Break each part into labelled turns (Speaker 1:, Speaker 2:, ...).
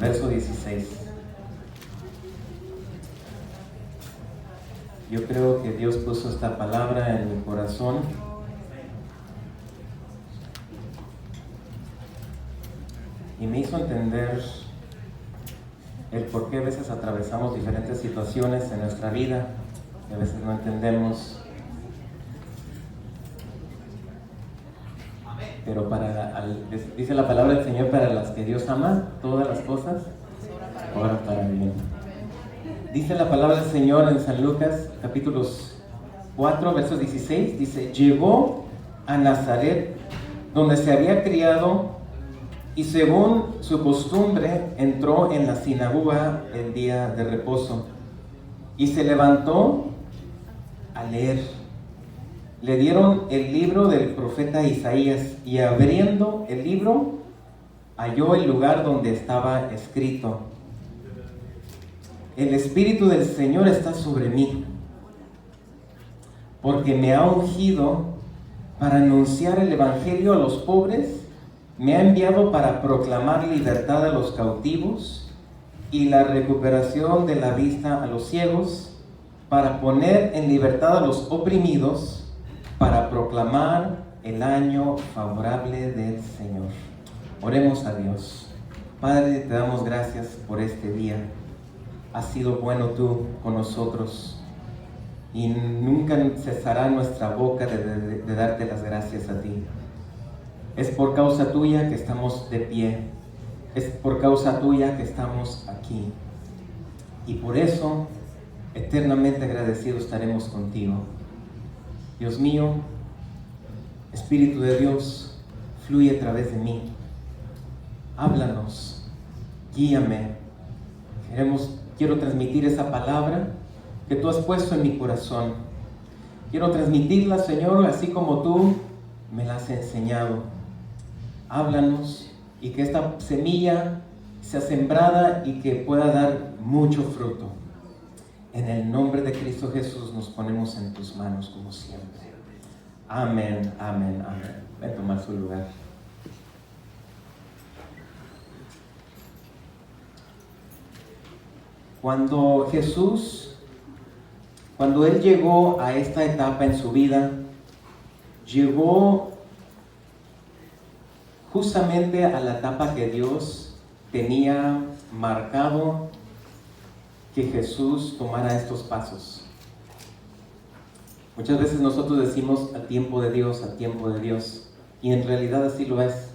Speaker 1: verso 16. Yo creo que Dios puso esta palabra en mi corazón. Y me hizo entender el por qué a veces atravesamos diferentes situaciones en nuestra vida y a veces no entendemos. Pero dice la palabra del Señor, para las que Dios ama, todas las cosas obran para bien. Dice la palabra del Señor en San Lucas, capítulos 4, versos 16, dice: llegó a Nazaret, donde se había criado, y según su costumbre, entró en la sinagoga el día de reposo, y se levantó a leer. Le dieron el libro del profeta Isaías, y abriendo el libro, halló el lugar donde estaba escrito: el Espíritu del Señor está sobre mí, porque me ha ungido para anunciar el Evangelio a los pobres, me ha enviado para proclamar libertad a los cautivos y la recuperación de la vista a los ciegos, para poner en libertad a los oprimidos, para proclamar el año favorable del Señor. Oremos a Dios. Padre, te damos gracias por este día. Has sido bueno tú con nosotros y nunca cesará nuestra boca de darte las gracias a ti. Es por causa tuya que estamos de pie. Es por causa tuya que estamos aquí. Y por eso, eternamente agradecidos estaremos contigo. Dios mío, Espíritu de Dios, fluye a través de mí. Háblanos, guíame. Quiero transmitir esa palabra que tú has puesto en mi corazón. Quiero transmitirla, Señor, así como tú me la has enseñado. Háblanos y que esta semilla sea sembrada y que pueda dar mucho fruto. En el nombre de Cristo Jesús nos ponemos en tus manos como siempre. Amén, amén, amén. Ven a tomar su lugar. Cuando Él llegó a esta etapa en su vida, llegó justamente a la etapa que Dios tenía marcado que Jesús tomara estos pasos. Muchas veces nosotros decimos al tiempo de Dios, y en realidad así lo es.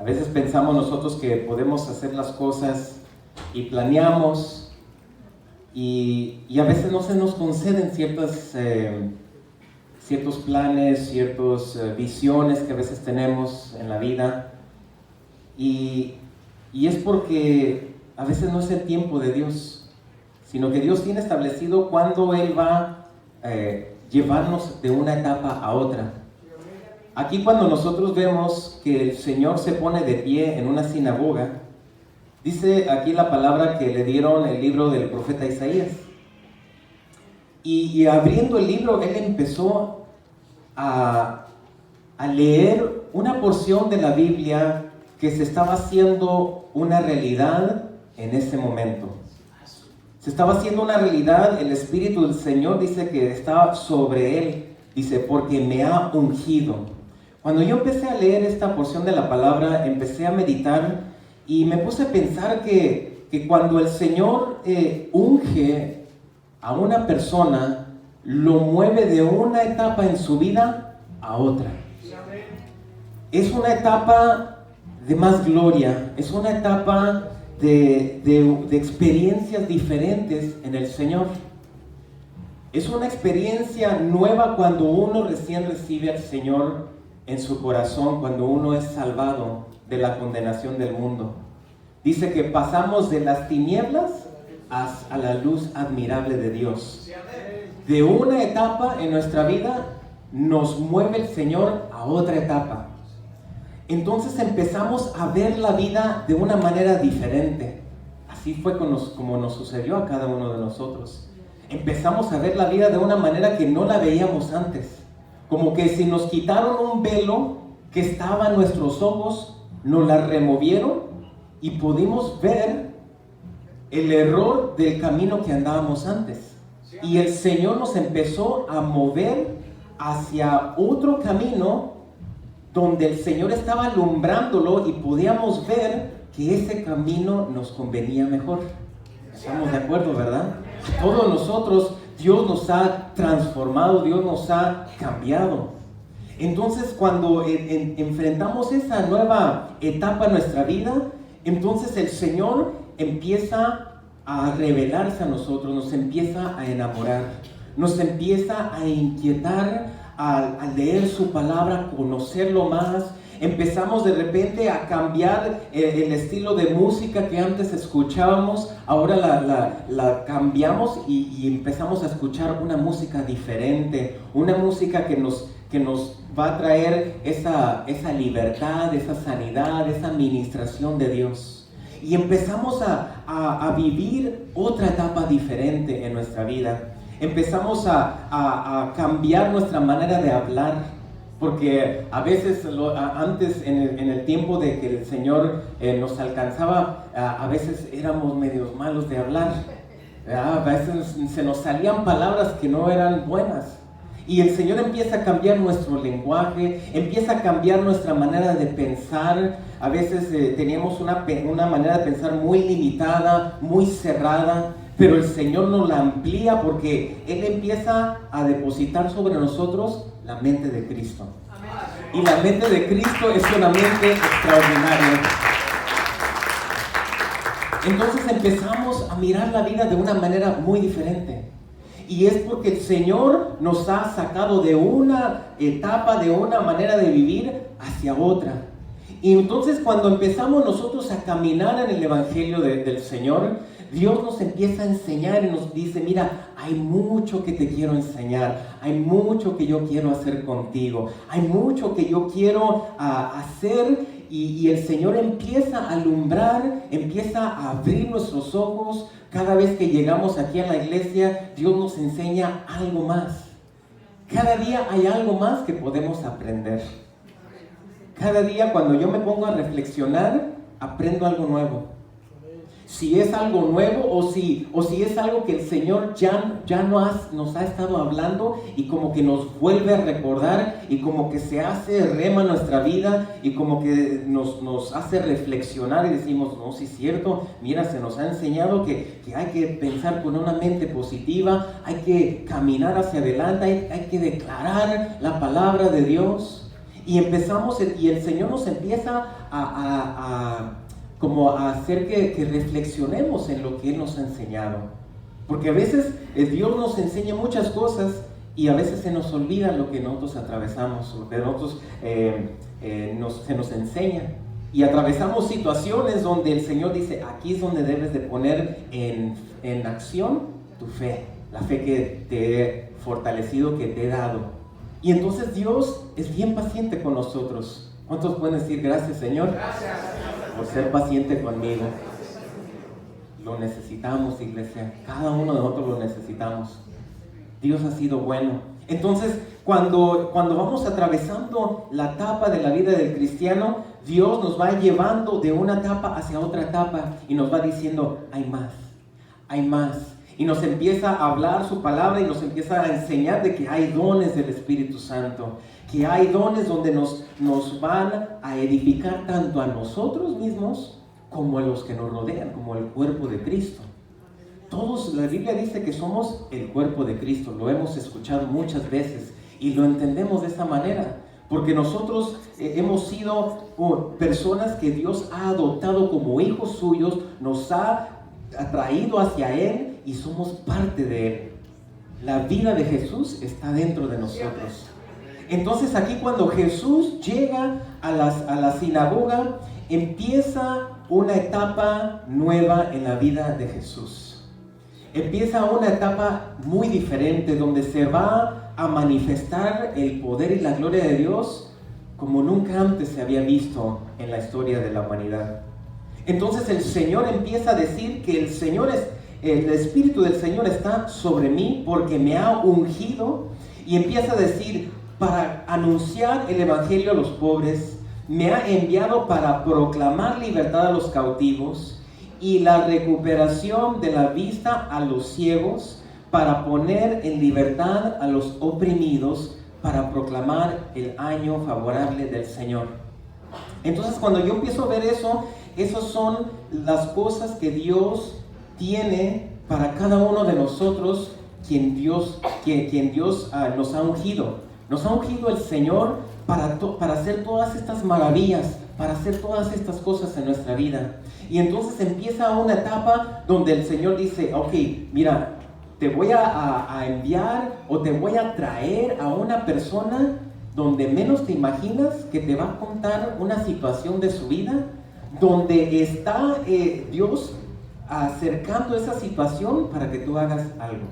Speaker 1: A veces pensamos nosotros que podemos hacer las cosas y planeamos, y a veces no se nos conceden ciertos planes, ciertas visiones que a veces tenemos en la vida, y es porque a veces no es el tiempo de Dios, sino que Dios tiene establecido cuándo Él va a llevarnos de una etapa a otra. Aquí cuando nosotros vemos que el Señor se pone de pie en una sinagoga, dice aquí la palabra que le dieron el libro del profeta Isaías. Y abriendo el libro, Él empezó a leer una porción de la Biblia que se estaba haciendo una realidad en ese momento. Se estaba haciendo una realidad, el Espíritu del Señor dice que estaba sobre Él, dice, porque me ha ungido. Cuando yo empecé a leer esta porción de la palabra, empecé a meditar y me puse a pensar que cuando el Señor unge a una persona, lo mueve de una etapa en su vida a otra. Es una etapa de más gloria, es una etapa de experiencias diferentes en el Señor. Es una experiencia nueva cuando uno recién recibe al Señor en su corazón, cuando uno es salvado de la condenación del mundo. Dice que pasamos de las tinieblas a la luz admirable de Dios. De una etapa en nuestra vida nos mueve el Señor a otra etapa. Entonces empezamos a ver la vida de una manera diferente. Así fue como nos sucedió a cada uno de nosotros. Empezamos a ver la vida de una manera que no la veíamos antes. Como que si nos quitaron un velo que estaba en nuestros ojos, nos la removieron y pudimos ver el error del camino que andábamos antes. Y el Señor nos empezó a mover hacia otro camino donde el Señor estaba alumbrándolo y podíamos ver que ese camino nos convenía mejor. Estamos de acuerdo, ¿verdad? A todos nosotros Dios nos ha transformado, Dios nos ha cambiado. Entonces, cuando enfrentamos esa nueva etapa en nuestra vida, entonces el Señor empieza a revelarse a nosotros, nos empieza a enamorar, nos empieza a inquietar al leer su palabra, conocerlo más. Empezamos de repente a cambiar el estilo de música que antes escuchábamos, ahora la cambiamos y empezamos a escuchar una música diferente, una música que nos va a traer esa libertad, esa sanidad, esa administración de Dios. Y empezamos a vivir otra etapa diferente en nuestra vida. Empezamos a cambiar nuestra manera de hablar, porque a veces antes en el tiempo de que el Señor nos alcanzaba, a veces éramos medios malos de hablar, ¿verdad? A veces se nos salían palabras que no eran buenas. Y el Señor empieza a cambiar nuestro lenguaje, empieza a cambiar nuestra manera de pensar. A veces teníamos una manera de pensar muy limitada, muy cerrada, pero el Señor nos la amplía porque Él empieza a depositar sobre nosotros la mente de Cristo. Amén. Y la mente de Cristo es una mente extraordinaria. Entonces empezamos a mirar la vida de una manera muy diferente. Y es porque el Señor nos ha sacado de una etapa, de una manera de vivir hacia otra. Y entonces cuando empezamos nosotros a caminar en el Evangelio del Señor, Dios nos empieza a enseñar y nos dice, mira, hay mucho que te quiero enseñar, hay mucho que yo quiero hacer contigo, hay mucho que yo quiero hacer. Y el Señor empieza a alumbrar, empieza a abrir nuestros ojos. Cada vez que llegamos aquí a la iglesia, Dios nos enseña algo más. Cada día hay algo más que podemos aprender. Cada día cuando yo me pongo a reflexionar, aprendo algo nuevo. Si es algo nuevo o si es algo que el Señor ya nos ha estado hablando y como que nos vuelve a recordar y como que se hace rema en nuestra vida y como que nos hace reflexionar y decimos, no, sí es cierto, mira, se nos ha enseñado que hay que pensar con una mente positiva, hay que caminar hacia adelante, hay que declarar la palabra de Dios. Y empezamos, y el Señor nos empieza como a hacer que reflexionemos en lo que Él nos ha enseñado. Porque a veces Dios nos enseña muchas cosas y a veces se nos olvida lo que nosotros atravesamos, lo que nosotros se nos enseña. Y atravesamos situaciones donde el Señor dice, aquí es donde debes de poner en acción tu fe, la fe que te he fortalecido, que te he dado. Y entonces Dios es bien paciente con nosotros. ¿Cuántos pueden decir gracias, Señor? Gracias por ser paciente conmigo? Lo necesitamos, iglesia. Cada uno de nosotros lo necesitamos. Dios ha sido bueno. Entonces, cuando vamos atravesando la etapa de la vida del cristiano, Dios nos va llevando de una etapa hacia otra etapa y nos va diciendo, hay más, hay más. Y nos empieza a hablar su palabra y nos empieza a enseñar de que hay dones del Espíritu Santo, que hay dones donde nos van a edificar tanto a nosotros mismos como a los que nos rodean, como el cuerpo de Cristo. Todos, la Biblia dice que somos el cuerpo de Cristo, lo hemos escuchado muchas veces y lo entendemos de esta manera, porque nosotros hemos sido personas que Dios ha adoptado como hijos suyos, nos ha atraído hacia Él y somos parte de Él. La vida de Jesús está dentro de nosotros. Entonces aquí cuando Jesús llega a la sinagoga, empieza una etapa nueva en la vida de Jesús. Empieza una etapa muy diferente donde se va a manifestar el poder y la gloria de Dios como nunca antes se había visto en la historia de la humanidad. Entonces el Señor empieza a decir que el Espíritu del Señor está sobre mí porque me ha ungido, y empieza a decir, para anunciar el Evangelio a los pobres, Me ha enviado para proclamar libertad a los cautivos y la recuperación de la vista a los ciegos, para poner en libertad a los oprimidos, para proclamar el año favorable del Señor. Entonces, cuando yo empiezo a ver eso, esas son las cosas que Dios tiene para cada uno de nosotros, quien Dios nos ha ungido. Nos ha ungido el Señor para hacer todas estas maravillas, para hacer todas estas cosas en nuestra vida. Y entonces empieza una etapa donde el Señor dice, ok, mira, te voy a enviar o te voy a traer a una persona donde menos te imaginas, que te va a contar una situación de su vida, donde está Dios acercando esa situación para que tú hagas algo.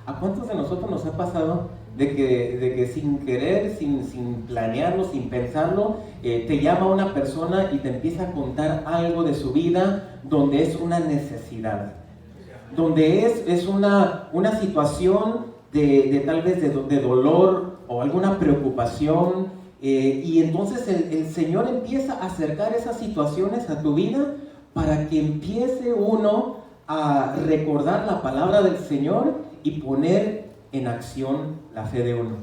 Speaker 1: ¿A cuántos de nosotros nos ha pasado de que sin querer, sin planearlo, sin pensarlo, te llama una persona y te empieza a contar algo de su vida donde es una necesidad, donde es una situación de tal vez de dolor o alguna preocupación, y entonces el Señor empieza a acercar esas situaciones a tu vida para que empiece uno a recordar la palabra del Señor y poner en acción la fe de uno.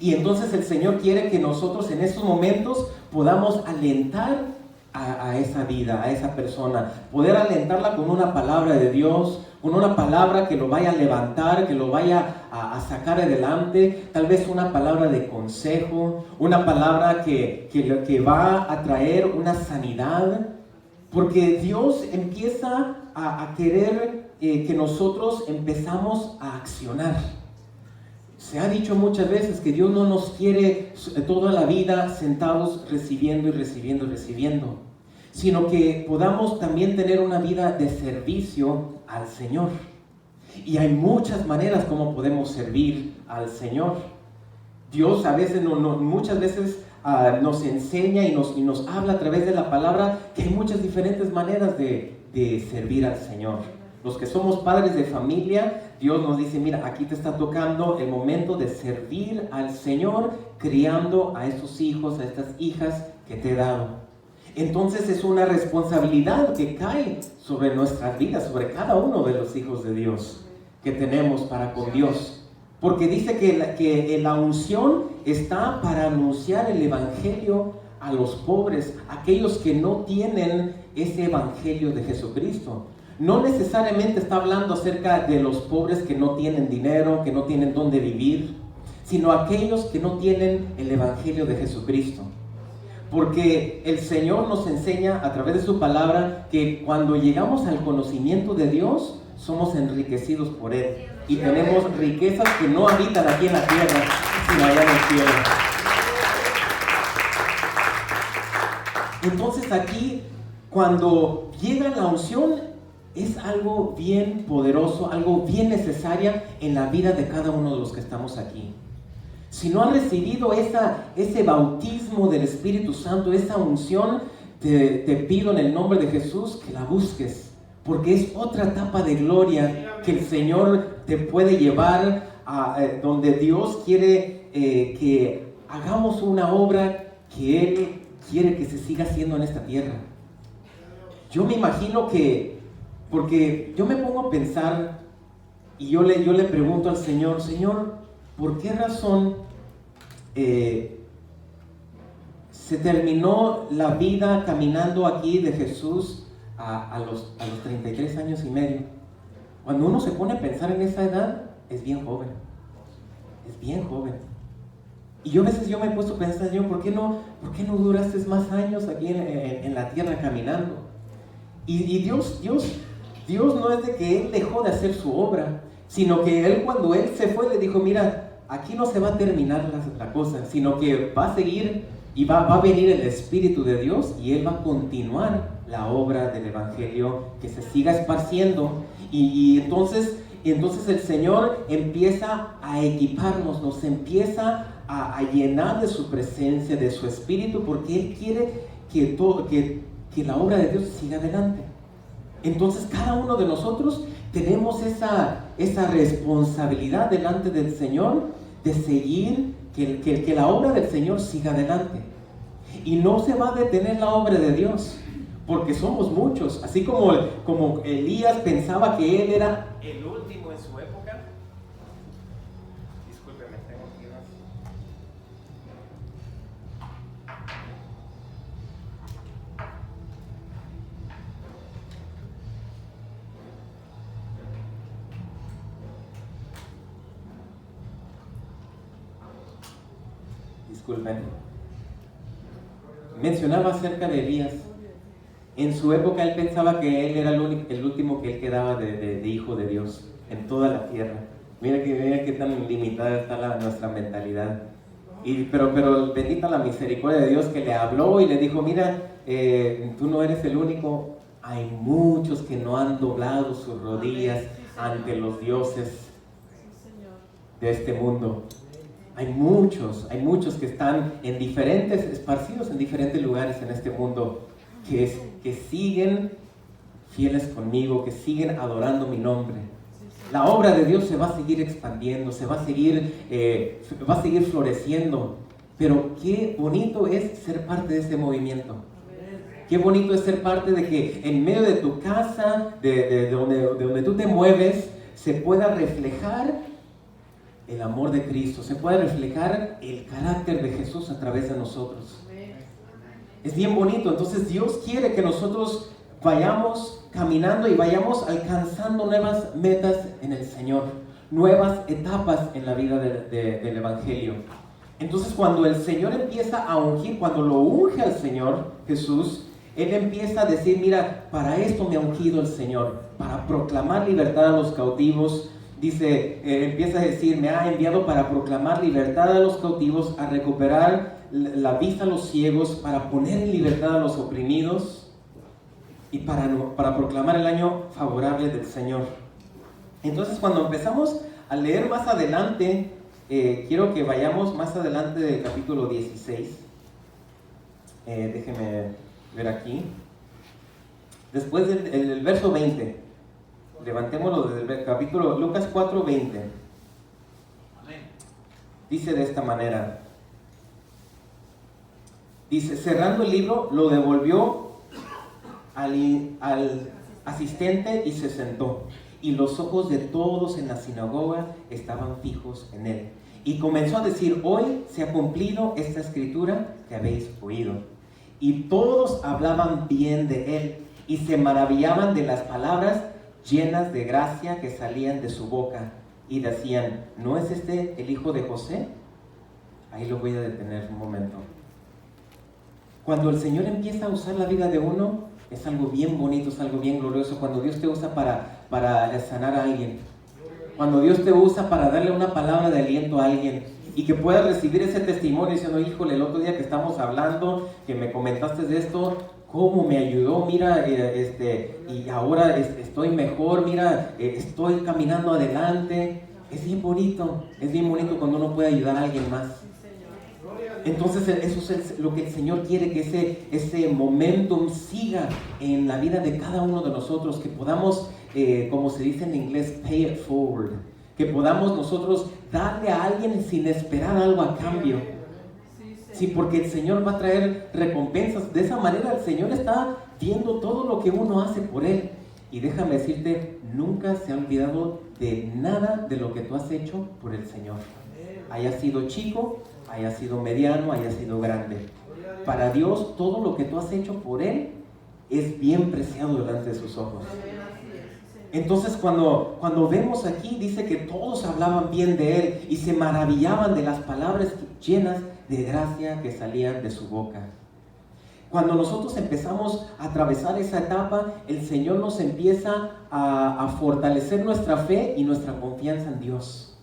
Speaker 1: Y entonces el Señor quiere que nosotros en esos momentos podamos alentar a esa vida, a esa persona, poder alentarla con una palabra de Dios, con una palabra que lo vaya a levantar, que lo vaya a sacar adelante, tal vez una palabra de consejo, una palabra que va a traer una sanidad, porque Dios empieza a querer que nosotros empezamos a accionar. Se ha dicho muchas veces que Dios no nos quiere toda la vida sentados recibiendo y recibiendo y recibiendo, sino que podamos también tener una vida de servicio al Señor. Y hay muchas maneras como podemos servir al Señor. Dios a veces, muchas veces nos enseña y nos habla a través de la palabra que hay muchas diferentes maneras de servir al Señor. Los que somos padres de familia, Dios nos dice, mira, aquí te está tocando el momento de servir al Señor, criando a estos hijos, a estas hijas que te he dado. Entonces es una responsabilidad que cae sobre nuestras vidas, sobre cada uno de los hijos de Dios que tenemos para con Dios. Porque dice que la unción está para anunciar el evangelio a los pobres, aquellos que no tienen ese evangelio de Jesucristo. No necesariamente está hablando acerca de los pobres que no tienen dinero, que no tienen dónde vivir, sino aquellos que no tienen el evangelio de Jesucristo. Porque el Señor nos enseña a través de su palabra que cuando llegamos al conocimiento de Dios, somos enriquecidos por Él. Y tenemos riquezas que no habitan aquí en la tierra, sino allá en el cielo. Entonces aquí, cuando llega la unción, es algo bien poderoso, algo bien necesaria en la vida de cada uno de los que estamos aquí. Si no has recibido ese bautismo del Espíritu Santo, esa unción, te pido en el nombre de Jesús que la busques, porque es otra etapa de gloria que el Señor te puede llevar a donde Dios quiere que hagamos una obra que Él quiere que se siga haciendo en esta tierra. Yo me imagino porque yo me pongo a pensar y yo le pregunto al Señor, Señor, ¿por qué razón se terminó la vida caminando aquí de Jesús a los 33 años y medio? Cuando uno se pone a pensar en esa edad, es bien joven. Es bien joven. Y yo a veces me he puesto a pensar, Señor, ¿por qué no duraste más años aquí en la tierra caminando? Y Dios no es de que Él dejó de hacer su obra, sino que cuando Él se fue, le dijo, mira, aquí no se va a terminar la cosa, sino que va a seguir y va a venir el Espíritu de Dios y Él va a continuar la obra del Evangelio, que se siga esparciendo. Y entonces el Señor empieza a equiparnos, nos empieza a llenar de su presencia, de su Espíritu, porque Él quiere que la obra de Dios siga adelante. Entonces cada uno de nosotros tenemos esa responsabilidad delante del Señor de seguir, que la obra del Señor siga adelante. Y no se va a detener la obra de Dios, porque somos muchos. Así como Elías pensaba que él era el último en su época. Discúlpeme, tengo que ir más. Disculpen. Mencionaba acerca de Elías. En su época él pensaba que él era el último que él quedaba de hijo de Dios en toda la tierra. Mira qué tan limitada está nuestra mentalidad. Pero bendita la misericordia de Dios que le habló y le dijo, mira, tú no eres el único. Hay muchos que no han doblado sus rodillas ante los dioses de este mundo. Hay muchos que están esparcidos en diferentes lugares en este mundo, que siguen fieles conmigo, que siguen adorando mi nombre. La obra de Dios se va a seguir expandiendo, va a seguir floreciendo. Pero qué bonito es ser parte de este movimiento. Qué bonito es ser parte de que en medio de tu casa, de donde tú te mueves, se pueda reflejar el amor de Cristo, se puede reflejar el carácter de Jesús a través de nosotros. Es bien bonito. Entonces Dios quiere que nosotros vayamos caminando y vayamos alcanzando nuevas metas en el Señor, nuevas etapas en la vida del Evangelio. Entonces cuando el Señor empieza a ungir, cuando lo unge al Señor Jesús, Él empieza a decir, mira, para esto me ha ungido el Señor, para proclamar libertad a los cautivos. Dice, empieza a decir, me ha enviado para proclamar libertad a los cautivos, a recuperar la vista a los ciegos, para poner en libertad a los oprimidos y para proclamar el año favorable del Señor. Entonces cuando empezamos a leer más adelante, quiero que vayamos más adelante del capítulo 16. Déjeme ver aquí. Después del verso 20. Levantémoslo desde el capítulo Lucas 4:20. Dice de esta manera. Dice, cerrando el libro, lo devolvió al asistente y se sentó. Y los ojos de todos en la sinagoga estaban fijos en él. Y comenzó a decir, hoy se ha cumplido esta escritura que habéis oído. Y todos hablaban bien de él y se maravillaban de las palabras llenas de gracia que salían de su boca, y decían, ¿no es este el hijo de José? Ahí lo voy a detener un momento. Cuando el Señor empieza a usar la vida de uno, es algo bien bonito, es algo bien glorioso. Cuando Dios te usa para sanar a alguien, cuando Dios te usa para darle una palabra de aliento a alguien, y que puedas recibir ese testimonio diciendo, híjole, el otro día que estamos hablando, que me comentaste de esto, cómo me ayudó, mira, y ahora estoy mejor, mira, estoy caminando adelante. Es bien bonito cuando uno puede ayudar a alguien más. Entonces eso es lo que el Señor quiere, que ese momentum siga en la vida de cada uno de nosotros, que podamos, como se dice en inglés, pay it forward, que podamos nosotros darle a alguien sin esperar algo a cambio. Sí, porque el Señor va a traer recompensas. De esa manera el Señor está viendo todo lo que uno hace por Él. Y déjame decirte, nunca se ha olvidado de nada de lo que tú has hecho por el Señor. Haya sido chico, haya sido mediano, haya sido grande. Para Dios, todo lo que tú has hecho por Él es bien preciado delante de sus ojos. Entonces cuando vemos aquí, dice que todos hablaban bien de Él y se maravillaban de las palabras llenas de gracia que salían de su boca. Cuando nosotros empezamos a atravesar esa etapa, el Señor nos empieza a fortalecer nuestra fe y nuestra confianza en Dios.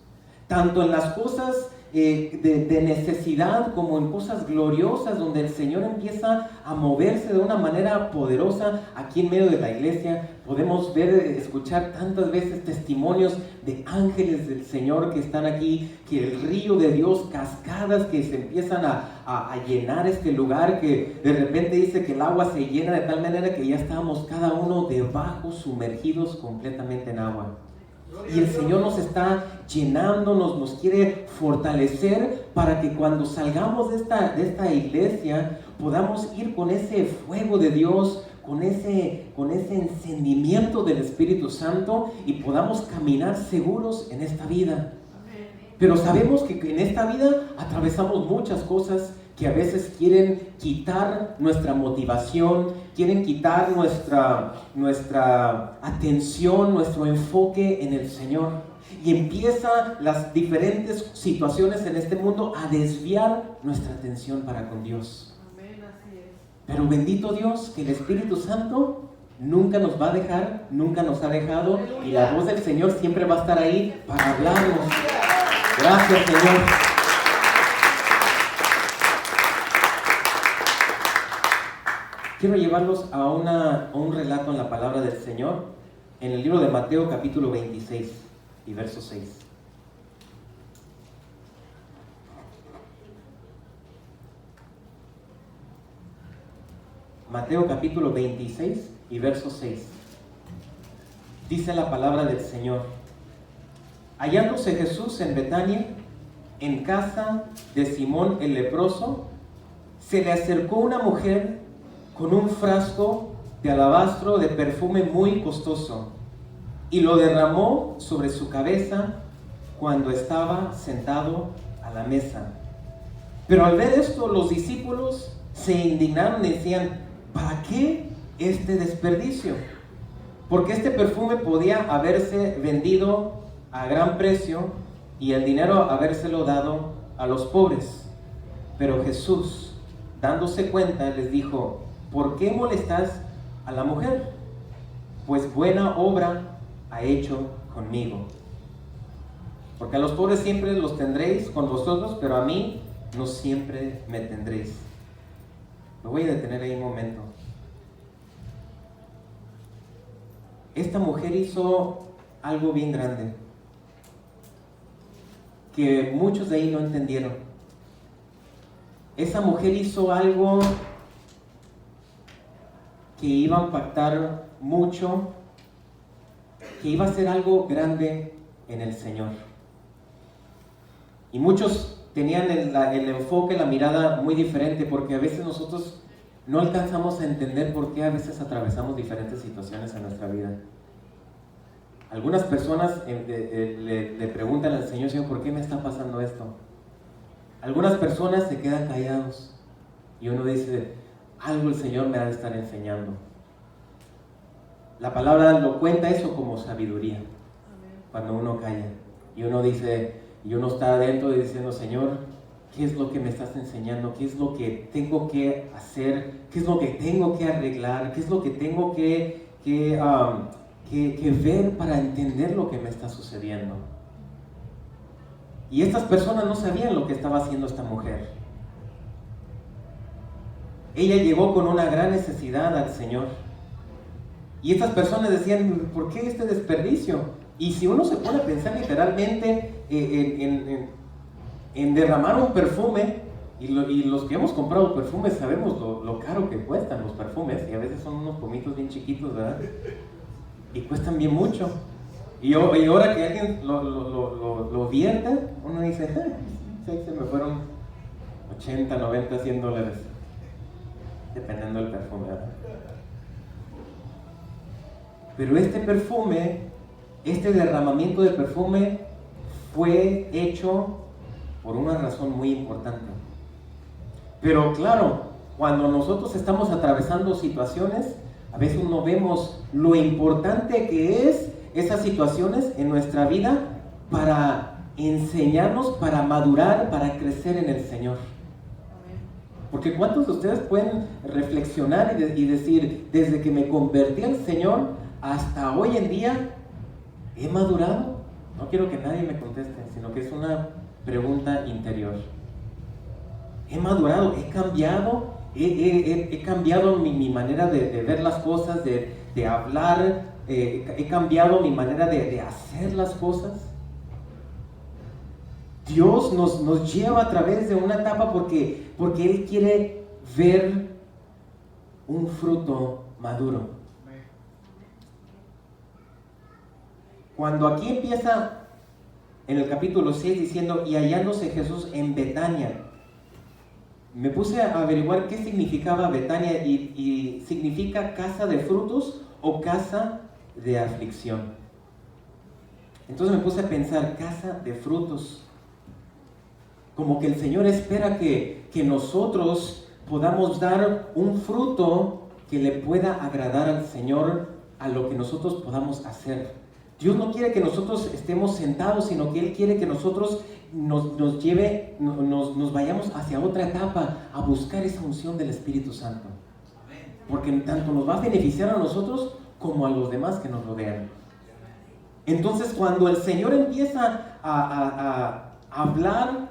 Speaker 1: Tanto en las cosas de necesidad como en cosas gloriosas, donde el Señor empieza a moverse de una manera poderosa aquí en medio de la iglesia. Podemos escuchar tantas veces testimonios de ángeles del Señor que están aquí, que el río de Dios, cascadas que se empiezan a llenar este lugar, que de repente dice que el agua se llena de tal manera que ya estábamos cada uno debajo, sumergidos completamente en agua. Y el Señor nos está llenando, nos quiere fortalecer para que cuando salgamos de esta iglesia podamos ir con ese fuego de Dios, con ese encendimiento del Espíritu Santo y podamos caminar seguros en esta vida. Pero sabemos que en esta vida atravesamos muchas cosas que a veces quieren quitar nuestra motivación, quieren quitar nuestra atención, nuestro enfoque en el Señor. Y empiezan las diferentes situaciones en este mundo a desviar nuestra atención para con Dios.
Speaker 2: Amén, así es.
Speaker 1: Pero bendito Dios, que el Espíritu Santo nunca nos va a dejar, nunca nos ha dejado, y la voz del Señor siempre va a estar ahí para hablarnos. Gracias, Señor. Quiero llevarlos a un relato en la palabra del Señor, en el libro de Mateo capítulo 26 y verso 6. Mateo capítulo 26 y verso 6. Dice la palabra del Señor: hallándose Jesús en Betania, en casa de Simón el leproso, se le acercó una mujer con un frasco de alabastro de perfume muy costoso, y lo derramó sobre su cabeza cuando estaba sentado a la mesa. Pero al ver esto, los discípulos se indignaron y decían: ¿para qué este desperdicio? Porque este perfume podía haberse vendido a gran precio y el dinero habérselo dado a los pobres. Pero Jesús, dándose cuenta, les dijo: ¿por qué molestas a la mujer? Pues buena obra ha hecho conmigo. Porque a los pobres siempre los tendréis con vosotros, pero a mí no siempre me tendréis. Me voy a detener ahí un momento. Esta mujer hizo algo bien grande, que muchos de ahí no entendieron. Esa mujer hizo algo que iba a impactar mucho, que iba a ser algo grande en el Señor. Y muchos tenían el enfoque, la mirada muy diferente, porque a veces nosotros no alcanzamos a entender por qué a veces atravesamos diferentes situaciones en nuestra vida. Algunas personas le preguntan al Señor: Señor, ¿por qué me está pasando esto? Algunas personas se quedan callados y uno dice: algo el Señor me ha de estar enseñando. La palabra lo cuenta eso como sabiduría. Cuando uno calla y uno dice, y uno está adentro diciendo: Señor, ¿qué es lo que me estás enseñando? ¿Qué es lo que tengo que hacer? ¿Qué es lo que tengo que arreglar? ¿Qué es lo que tengo que ver para entender lo que me está sucediendo? Y estas personas no sabían lo que estaba haciendo esta mujer. Ella llegó con una gran necesidad al Señor. Y estas personas decían: ¿por qué este desperdicio? Y si uno se pone a pensar literalmente en derramar un perfume, y los que hemos comprado perfumes sabemos lo caro que cuestan los perfumes, y a veces son unos pomitos bien chiquitos, ¿verdad? Y cuestan bien mucho. Y ahora que alguien lo vierta, uno dice: se me fueron 80, 90, 100 dólares, dependiendo del perfume, ¿verdad? Pero este perfume, este derramamiento de perfume fue hecho por una razón muy importante. Pero claro, cuando nosotros estamos atravesando situaciones, a veces no vemos lo importante que es esas situaciones en nuestra vida para enseñarnos, para madurar, para crecer en el Señor. Porque ¿cuántos de ustedes pueden reflexionar y decir: desde que me convertí al Señor hasta hoy en día, ¿he madurado? No quiero que nadie me conteste, sino que es una pregunta interior. ¿He madurado? ¿He cambiado? ¿He cambiado mi manera de ver las cosas, de hablar? ¿He cambiado mi manera de hacer las cosas? Dios nos lleva a través de una etapa porque Él quiere ver un fruto maduro. Cuando aquí empieza en el capítulo 6 diciendo: y hallándose Jesús en Betania, me puse a averiguar qué significaba Betania y significa casa de frutos o casa de aflicción. Entonces me puse a pensar, casa de frutos. Como que el Señor espera que nosotros podamos dar un fruto que le pueda agradar al Señor a lo que nosotros podamos hacer. Dios no quiere que nosotros estemos sentados, sino que Él quiere que nosotros nos vayamos hacia otra etapa a buscar esa unción del Espíritu Santo. Porque tanto nos va a beneficiar a nosotros como a los demás que nos rodean. Entonces, cuando el Señor empieza a hablar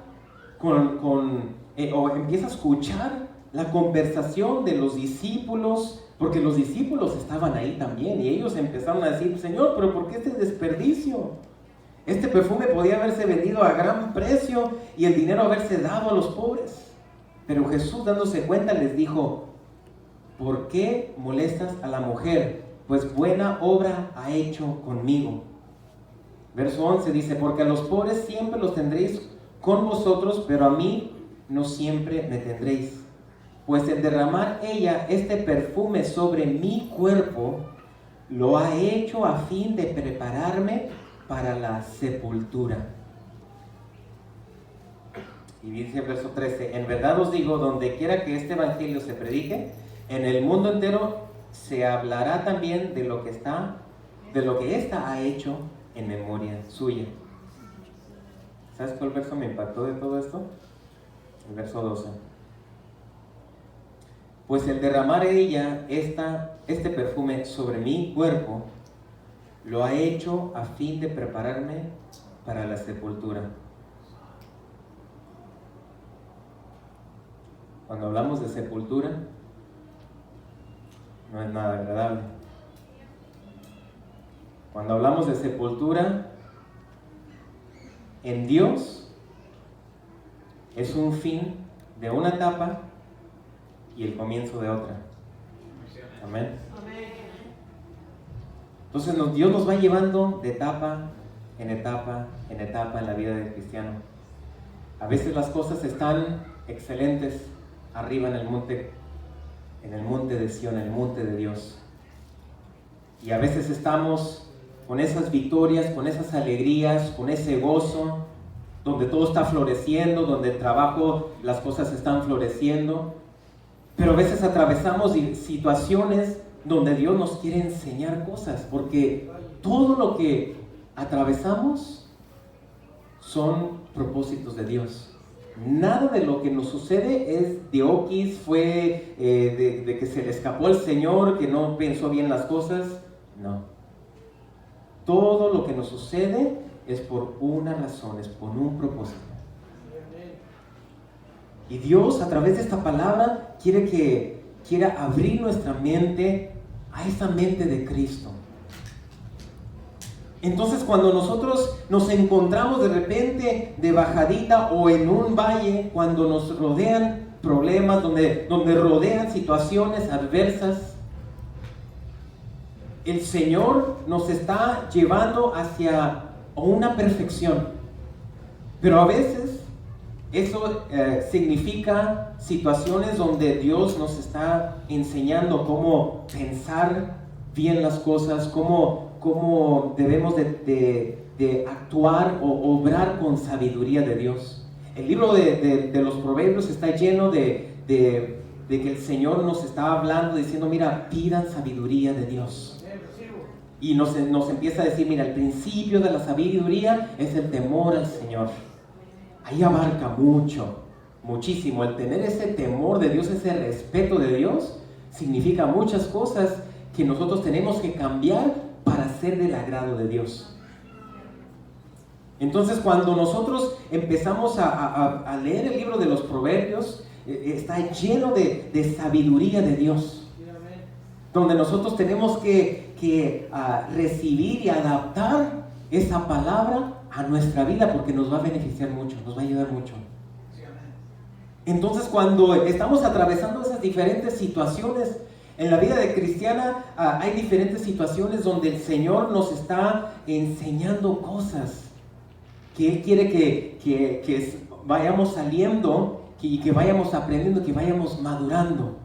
Speaker 1: o empieza a escuchar la conversación de los discípulos, porque los discípulos estaban ahí también y ellos empezaron a decir, Señor, pero ¿por qué este desperdicio? Este perfume podía haberse vendido a gran precio y el dinero haberse dado a los pobres. Pero Jesús, dándose cuenta, les dijo, ¿por qué molestas a la mujer? Pues buena obra ha hecho conmigo. Verso 11 dice, porque a los pobres siempre los tendréis con vosotros, pero a mí no siempre me tendréis. Pues el derramar ella este perfume sobre mi cuerpo, lo ha hecho a fin de prepararme para la sepultura. Y dice el verso 13, en verdad os digo, donde quiera que este evangelio se predique, en el mundo entero se hablará también de lo que ésta ha hecho en memoria suya. ¿Sabes cuál verso me impactó de todo esto? El verso 12. Pues el derramar ella este perfume sobre mi cuerpo, lo ha hecho a fin de prepararme para la sepultura. Cuando hablamos de sepultura, no es nada agradable. Cuando hablamos de sepultura, en Dios, es un fin de una etapa y el comienzo de otra. Amén. Entonces Dios nos va llevando de etapa en etapa en etapa en la vida del cristiano. A veces las cosas están excelentes arriba en el monte de Sión, en el monte de Dios. Y a veces estamos con esas victorias, con esas alegrías, con ese gozo, donde todo está floreciendo, donde el trabajo, las cosas están floreciendo. Pero a veces atravesamos situaciones donde Dios nos quiere enseñar cosas, porque todo lo que atravesamos son propósitos de Dios. Nada de lo que nos sucede es de oquis, fue de que se le escapó al Señor, que no pensó bien las cosas. No. Todo lo que nos sucede es por una razón, es por un propósito. Y Dios, a través de esta palabra, quiera abrir nuestra mente a esa mente de Cristo. Entonces, cuando nosotros nos encontramos de repente de bajadita o en un valle, cuando nos rodean problemas, donde rodean situaciones adversas, el Señor nos está llevando hacia una perfección. Pero a veces eso significa situaciones donde Dios nos está enseñando cómo pensar bien las cosas, cómo debemos de actuar o obrar con sabiduría de Dios. El libro de los Proverbios está lleno de que el Señor nos está hablando, diciendo, mira, pidan sabiduría de Dios. Y nos empieza a decir, mira, el principio de la sabiduría es el temor al Señor. Ahí abarca muchísimo. El tener ese temor de Dios, ese respeto de Dios, significa muchas cosas que nosotros tenemos que cambiar para ser del agrado de Dios. Entonces, cuando nosotros empezamos a leer el libro de los Proverbios, está lleno de sabiduría de Dios, donde nosotros tenemos que recibir y adaptar esa palabra a nuestra vida, porque nos va a beneficiar mucho, nos va a ayudar mucho. Entonces, cuando estamos atravesando esas diferentes situaciones en la vida de cristiana, hay diferentes situaciones donde el Señor nos está enseñando cosas que Él quiere que vayamos saliendo, y que vayamos aprendiendo, que vayamos madurando.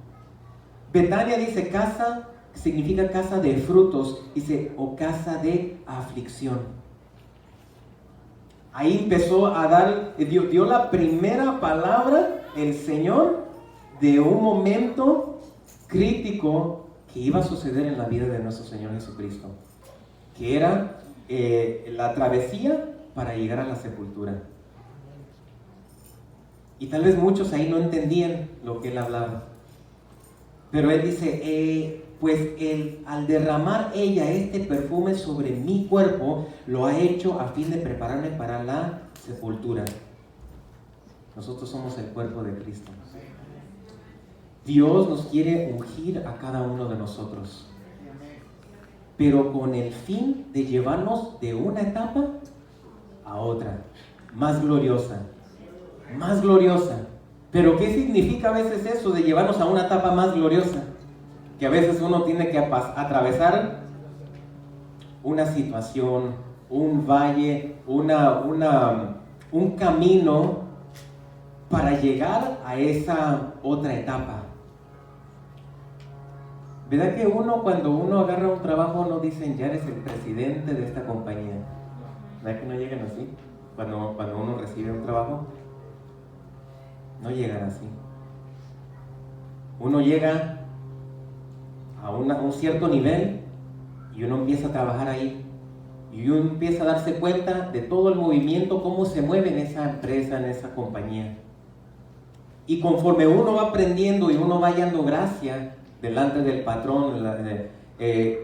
Speaker 1: Betania dice casa, significa casa de frutos, dice, o casa de aflicción. Ahí empezó a dar, dio la primera palabra el Señor de un momento crítico que iba a suceder en la vida de nuestro Señor Jesucristo, que era la travesía para llegar a la sepultura. Y tal vez muchos ahí no entendían lo que él hablaba. Pero él dice, pues al derramar ella este perfume sobre mi cuerpo, lo ha hecho a fin de prepararme para la sepultura. Nosotros somos el cuerpo de Cristo. Dios nos quiere ungir a cada uno de nosotros, pero con el fin de llevarnos de una etapa a otra, más gloriosa, más gloriosa. Pero ¿qué significa a veces eso de llevarnos a una etapa más gloriosa? Que a veces uno tiene que atravesar una situación, un valle, un camino para llegar a esa otra etapa. ¿Verdad que cuando uno agarra un trabajo no dicen ya eres el presidente de esta compañía? ¿Verdad que no llegan así? Cuando uno recibe un trabajo, no llegan así. Uno llega a un cierto nivel y uno empieza a trabajar ahí. Y uno empieza a darse cuenta de todo el movimiento, cómo se mueve en esa empresa, en esa compañía. Y conforme uno va aprendiendo y uno va hallando gracia delante del patrón, te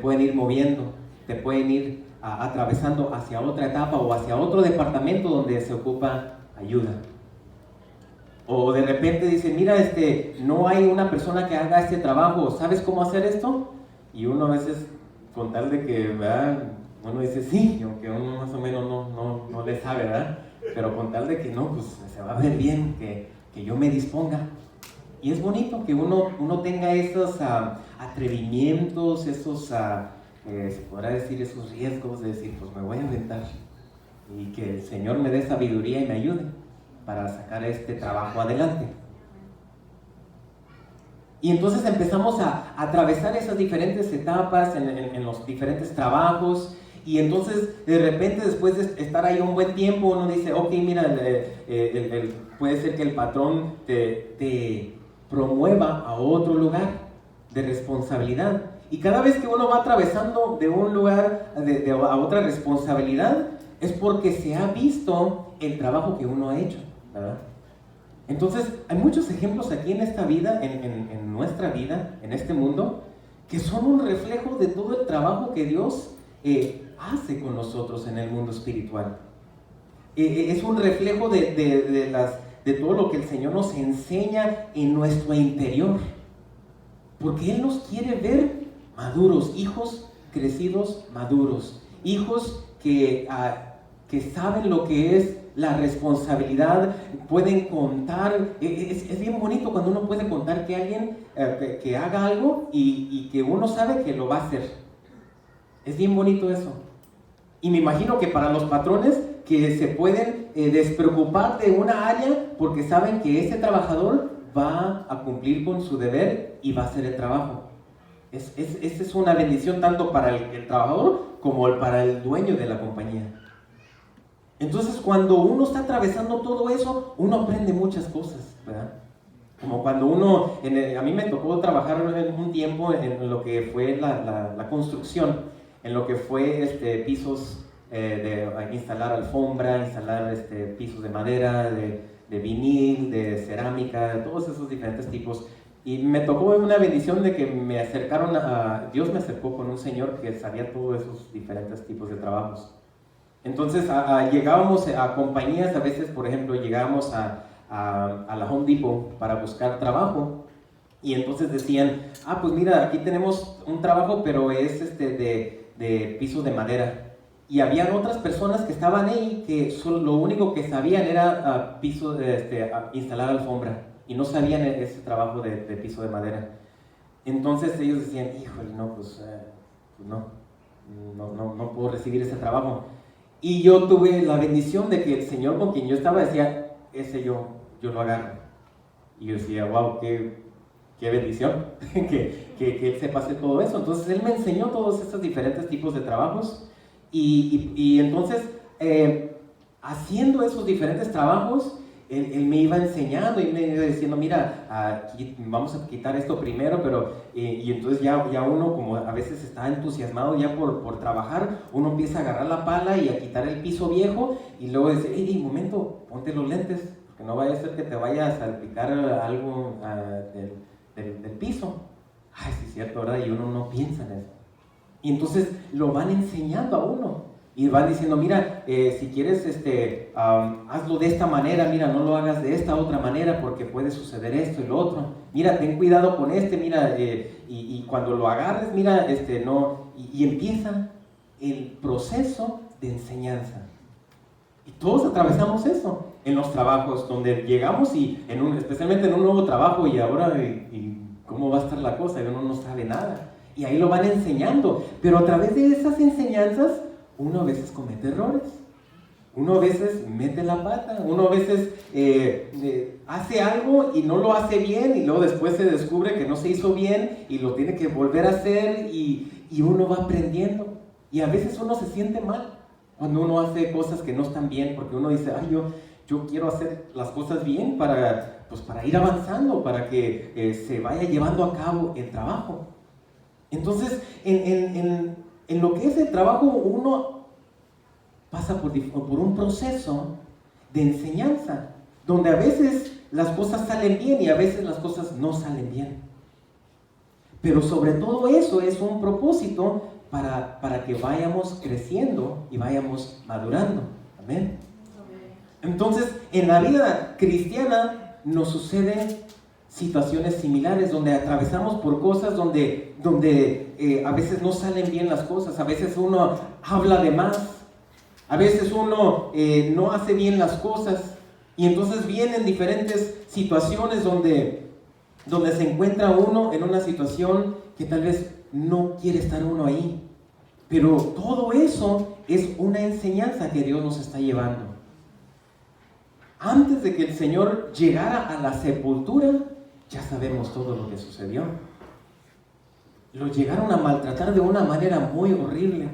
Speaker 1: pueden ir moviendo, te pueden ir atravesando hacia otra etapa o hacia otro departamento donde se ocupa ayuda. O de repente dicen, mira, no hay una persona que haga este trabajo, ¿sabes cómo hacer esto? Y uno a veces, con tal de que, ¿verdad? Uno dice sí, aunque uno más o menos no le sabe, ¿verdad? Pero con tal de que no, pues se va a ver bien, que yo me disponga. Y es bonito que uno tenga esos atrevimientos, esos, se podrá decir, esos riesgos de decir, pues me voy a aventar. Y que el Señor me dé sabiduría y me ayude para sacar este trabajo adelante. Y entonces empezamos a atravesar esas diferentes etapas en los diferentes trabajos. Y entonces de repente, después de estar ahí un buen tiempo, uno dice, ok, mira, puede ser que el patrón te promueva a otro lugar de responsabilidad. Y cada vez que uno va atravesando de un lugar a otra responsabilidad, es porque se ha visto el trabajo que uno ha hecho, ¿verdad? Entonces, hay muchos ejemplos aquí en esta vida, en nuestra vida, en este mundo, que son un reflejo de todo el trabajo que Dios hace con nosotros en el mundo espiritual. Es un reflejo de todo lo que el Señor nos enseña en nuestro interior. Porque Él nos quiere ver maduros, hijos crecidos maduros, hijos que saben lo que es la responsabilidad, pueden contar. Es bien bonito cuando uno puede contar que alguien que haga algo y que uno sabe que lo va a hacer. Es bien bonito eso. Y me imagino que para los patrones que se pueden despreocupar de una área porque saben que ese trabajador va a cumplir con su deber y va a hacer el trabajo. Esa es una bendición tanto para el trabajador como para el dueño de la compañía. Entonces, cuando uno está atravesando todo eso, uno aprende muchas cosas, ¿verdad? Como cuando a mí me tocó trabajar un tiempo en lo que fue la construcción, en lo que fue pisos, instalar alfombra, instalar pisos de madera, de vinil, de cerámica, todos esos diferentes tipos. Y me tocó una bendición de que Dios me acercó con un señor que sabía todos esos diferentes tipos de trabajos. Entonces llegábamos a compañías, a veces, por ejemplo, llegábamos a la Home Depot para buscar trabajo, y entonces decían, pues mira, aquí tenemos un trabajo, pero es de pisos de madera. Y habían otras personas que estaban ahí que lo único que sabían era instalar alfombra, y no sabían ese trabajo de piso de madera. Entonces ellos decían, híjole, no, pues no puedo recibir ese trabajo. Y yo tuve la bendición de que el Señor con quien yo estaba decía, ese yo lo agarro. Y yo decía, wow, qué bendición que él sepa hacer todo eso. Entonces él me enseñó todos estos diferentes tipos de trabajos y entonces haciendo esos diferentes trabajos, él me iba enseñando y me iba diciendo, mira, aquí vamos a quitar esto primero, pero y entonces ya uno, como a veces está entusiasmado ya por trabajar, uno empieza a agarrar la pala y a quitar el piso viejo y luego dice, hey, momento, ponte los lentes, porque no vaya a ser que te vaya a salpicar algo del piso. Ay, sí es cierto, ¿verdad? Y uno no piensa en eso. Y entonces lo van enseñando a uno. Y van diciendo, mira, si quieres, hazlo de esta manera, mira, no lo hagas de esta otra manera porque puede suceder esto y lo otro. Mira, ten cuidado con mira, y cuando lo agarres, mira, no. Y empieza el proceso de enseñanza. Y todos atravesamos eso en los trabajos, donde llegamos y, especialmente en un nuevo trabajo, y ahora, ¿cómo va a estar la cosa? Y uno no sabe nada. Y ahí lo van enseñando. Pero a través de esas enseñanzas, uno a veces comete errores, uno a veces mete la pata, uno a veces hace algo y no lo hace bien y luego después se descubre que no se hizo bien y lo tiene que volver a hacer y uno va aprendiendo. Y a veces uno se siente mal cuando uno hace cosas que no están bien, porque uno dice, ay, yo quiero hacer las cosas bien para ir avanzando, para que se vaya llevando a cabo el trabajo. Entonces, en lo que es el trabajo, uno pasa por un proceso de enseñanza, donde a veces las cosas salen bien y a veces las cosas no salen bien. Pero sobre todo eso es un propósito para que vayamos creciendo y vayamos madurando. Amén. Entonces, en la vida cristiana nos suceden situaciones similares donde atravesamos por cosas donde a veces no salen bien las cosas, a veces uno habla de más, a veces uno no hace bien las cosas y entonces vienen diferentes situaciones donde se encuentra uno en una situación que tal vez no quiere estar uno ahí, pero todo eso es una enseñanza que Dios nos está llevando. Antes de que el Señor llegara a la sepultura, ya sabemos todo lo que sucedió. Lo llegaron a maltratar de una manera muy horrible,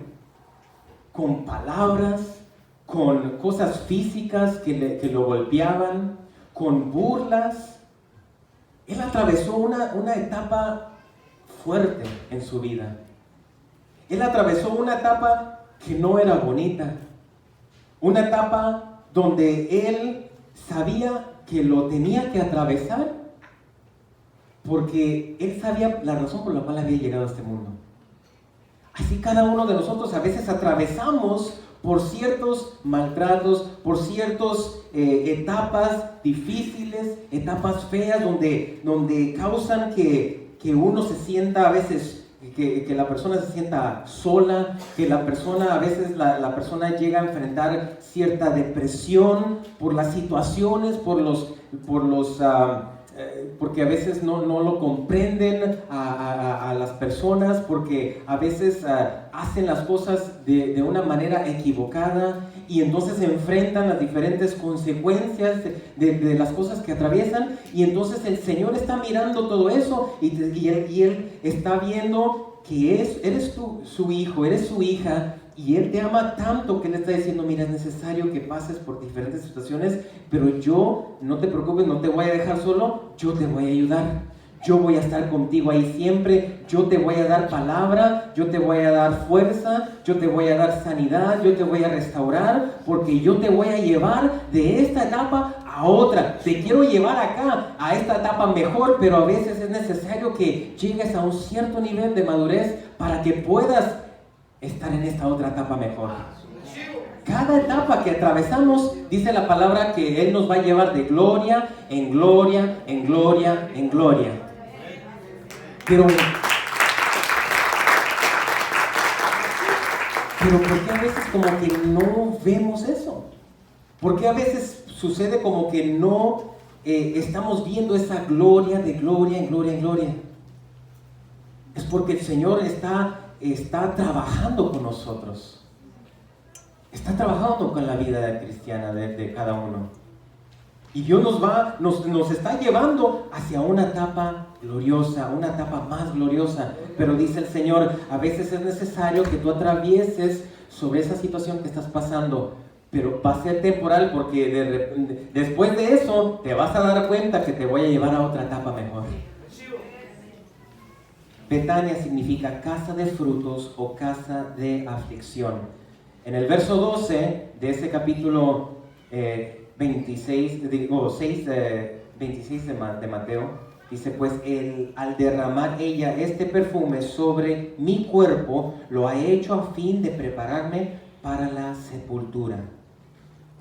Speaker 1: con palabras, con cosas físicas que lo golpeaban, con burlas. Él atravesó una etapa fuerte en su vida. Él atravesó una etapa que no era bonita, una etapa donde él sabía que lo tenía que atravesar porque él sabía la razón por la cual había llegado a este mundo. Así cada uno de nosotros a veces atravesamos por ciertos maltratos, por ciertas etapas difíciles, etapas feas, donde causan que uno se sienta a veces, que la persona se sienta sola, que la persona, a veces la persona llega a enfrentar cierta depresión por las situaciones, porque a veces no lo comprenden a las personas, porque a veces hacen las cosas de una manera equivocada y entonces se enfrentan las diferentes consecuencias de las cosas que atraviesan, y entonces el Señor está mirando todo eso y Él está viendo que eres tú su hijo, eres su hija, y Él te ama tanto que Él está diciendo, mira, es necesario que pases por diferentes situaciones, pero yo, no te preocupes, no te voy a dejar solo, yo te voy a ayudar, yo voy a estar contigo ahí siempre, yo te voy a dar palabra, yo te voy a dar fuerza, yo te voy a dar sanidad, yo te voy a restaurar, porque yo te voy a llevar de esta etapa a otra, te quiero llevar acá, a esta etapa mejor, pero a veces es necesario que llegues a un cierto nivel de madurez para que puedas estar en esta otra etapa mejor. Cada etapa que atravesamos, dice la palabra que Él nos va a llevar de gloria en gloria, en gloria, en gloria. Pero ¿por qué a veces como que no vemos eso? ¿Por qué a veces sucede como que no estamos viendo esa gloria de gloria en gloria en gloria? Es porque el Señor está trabajando con nosotros, está trabajando con la vida cristiana de cada uno. Y Dios nos está llevando hacia una etapa gloriosa, una etapa más gloriosa. Pero dice el Señor, a veces es necesario que tú atravieses sobre esa situación que estás pasando. Pero va a ser temporal, porque después de eso te vas a dar cuenta que te voy a llevar a otra etapa mejor. Betania significa casa de frutos o casa de aflicción. En el verso 12 de ese capítulo 26 de Mateo, dice: pues al derramar ella este perfume sobre mi cuerpo, lo ha hecho a fin de prepararme para la sepultura.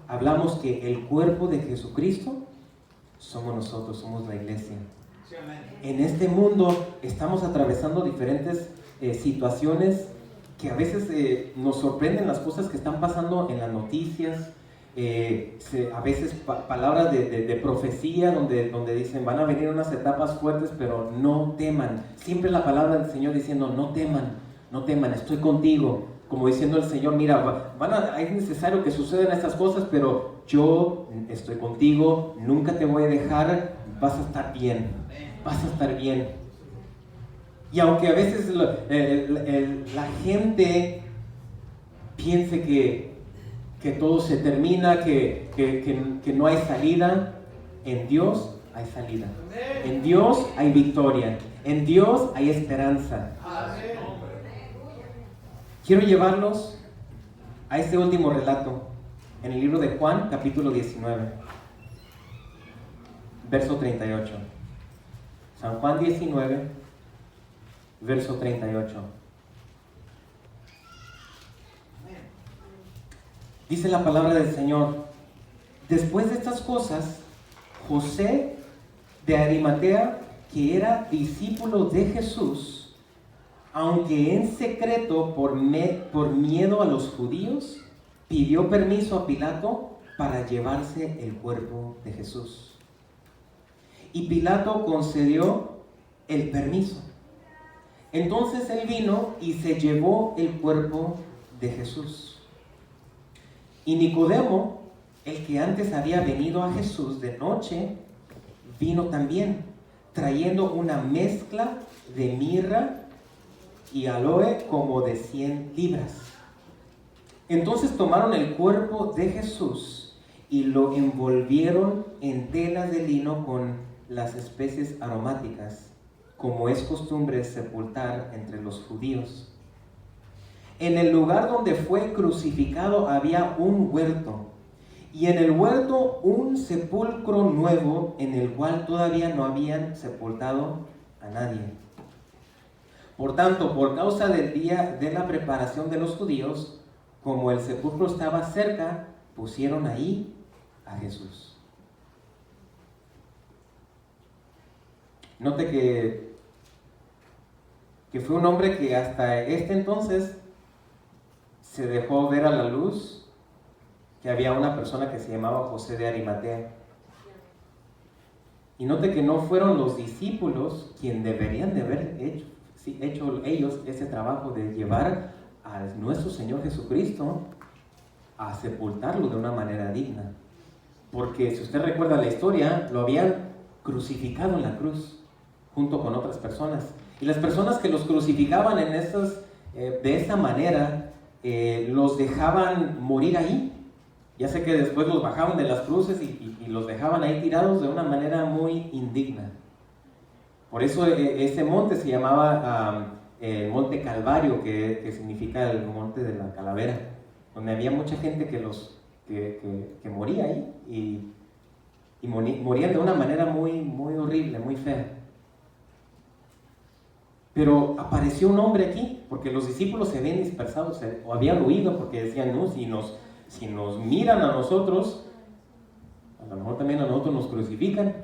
Speaker 1: Hablamos que el cuerpo de Jesucristo somos nosotros, somos la iglesia. En este mundo estamos atravesando diferentes situaciones que a veces nos sorprenden, las cosas que están pasando en las noticias. A veces palabras de profecía donde dicen van a venir unas etapas fuertes, pero no teman. Siempre la palabra del Señor diciendo no teman, estoy contigo. Como diciendo el Señor, mira, es necesario que sucedan estas cosas, pero yo estoy contigo, nunca te voy a dejar, vas a estar bien. Y aunque a veces la gente piense que todo se termina, que no hay salida, en Dios hay salida. En Dios hay victoria. En Dios hay esperanza. Quiero llevarlos a este último relato en el libro de Juan, capítulo 19, verso 38. San Juan 19, verso 38. Dice la palabra del Señor: después de estas cosas, José de Arimatea, que era discípulo de Jesús, aunque en secreto por miedo a los judíos, pidió permiso a Pilato para llevarse el cuerpo de Jesús. Y Pilato concedió el permiso. Entonces él vino y se llevó el cuerpo de Jesús. Y Nicodemo, el que antes había venido a Jesús de noche, vino también, trayendo una mezcla de mirra y aloe como de 100 libras. Entonces tomaron el cuerpo de Jesús y lo envolvieron en telas de lino con las especies aromáticas, como es costumbre sepultar entre los judíos. En el lugar donde fue crucificado había un huerto, y en el huerto un sepulcro nuevo, en el cual todavía no habían sepultado a nadie. Por tanto, por causa del día de la preparación de los judíos, como el sepulcro estaba cerca, pusieron ahí a Jesús. Note que fue un hombre que hasta este entonces se dejó ver a la luz que había una persona que se llamaba José de Arimatea. Y note que no fueron los discípulos quienes deberían de haber hecho ellos ese trabajo de llevar a nuestro Señor Jesucristo a sepultarlo de una manera digna. Porque si usted recuerda la historia, lo habían crucificado en la cruz junto con otras personas. Y las personas que los crucificaban de esa manera, los dejaban morir ahí. Ya sé que después los bajaban de las cruces y los dejaban ahí tirados de una manera muy indigna. Por eso ese monte se llamaba el Monte Calvario, que significa el monte de la calavera, donde había mucha gente que moría ahí y morían de una manera muy, muy horrible, muy fea. Pero apareció un hombre aquí, porque los discípulos se habían dispersado o habían huido, porque decían, no, si nos miran a nosotros, a lo mejor también a nosotros nos crucifican,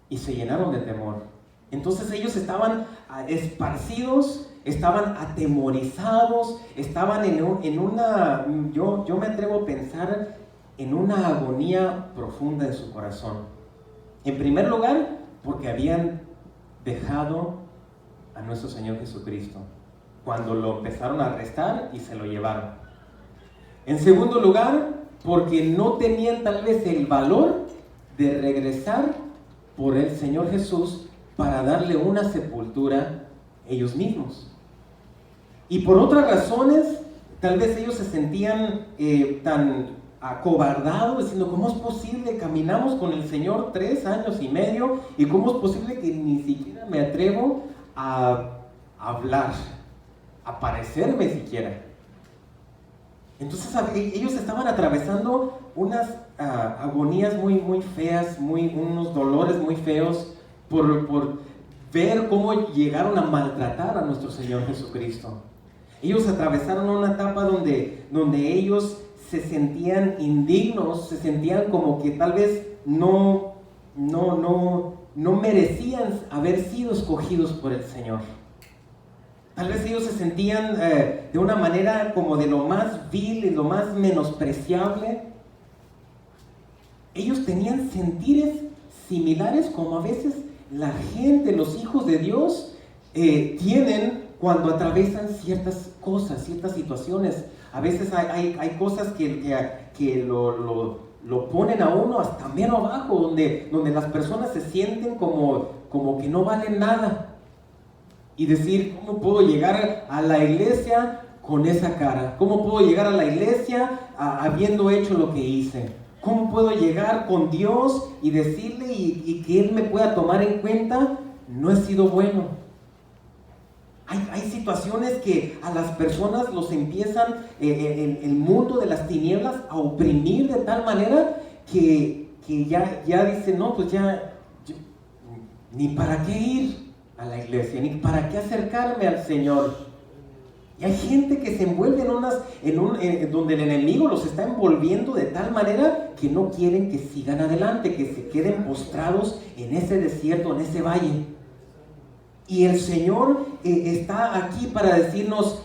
Speaker 1: y se llenaron de temor. Entonces ellos estaban esparcidos, estaban atemorizados, estaban en una, yo me atrevo a pensar, en una agonía profunda en su corazón. En primer lugar, porque habían dejado a nuestro Señor Jesucristo cuando lo empezaron a arrestar y se lo llevaron. En segundo lugar, porque no tenían tal vez el valor de regresar por el Señor Jesús para darle una sepultura ellos mismos. Y por otras razones, tal vez ellos se sentían tan acobardados, diciendo, ¿cómo es posible? Caminamos con el Señor 3 años y medio, y ¿cómo es posible que ni siquiera me atrevo a hablar, a parecerme siquiera? Entonces ellos estaban atravesando unas agonías muy, muy feas, unos dolores muy feos por ver cómo llegaron a maltratar a nuestro Señor Jesucristo. Ellos atravesaron una etapa donde ellos se sentían indignos, se sentían como que tal vez no merecían haber sido escogidos por el Señor. Tal vez ellos se sentían de una manera como de lo más vil y lo más menospreciable. Ellos tenían sentires similares como a veces la gente, los hijos de Dios, tienen cuando atraviesan ciertas cosas, ciertas situaciones. A veces hay cosas que lo ponen a uno hasta mero abajo, donde las personas se sienten como que no valen nada. Y decir, ¿cómo puedo llegar a la iglesia con esa cara? ¿Cómo puedo llegar a la iglesia habiendo hecho lo que hice? ¿Cómo puedo llegar con Dios y decirle y que Él me pueda tomar en cuenta? No he sido bueno. Hay situaciones que a las personas los empiezan el mundo de las tinieblas a oprimir de tal manera que ya dicen, no, pues ya ni para qué ir a la iglesia, ni para qué acercarme al Señor. Y hay gente que se envuelve donde el enemigo los está envolviendo de tal manera que no quieren que sigan adelante, que se queden postrados en ese desierto, en ese valle. Y el Señor está aquí para decirnos,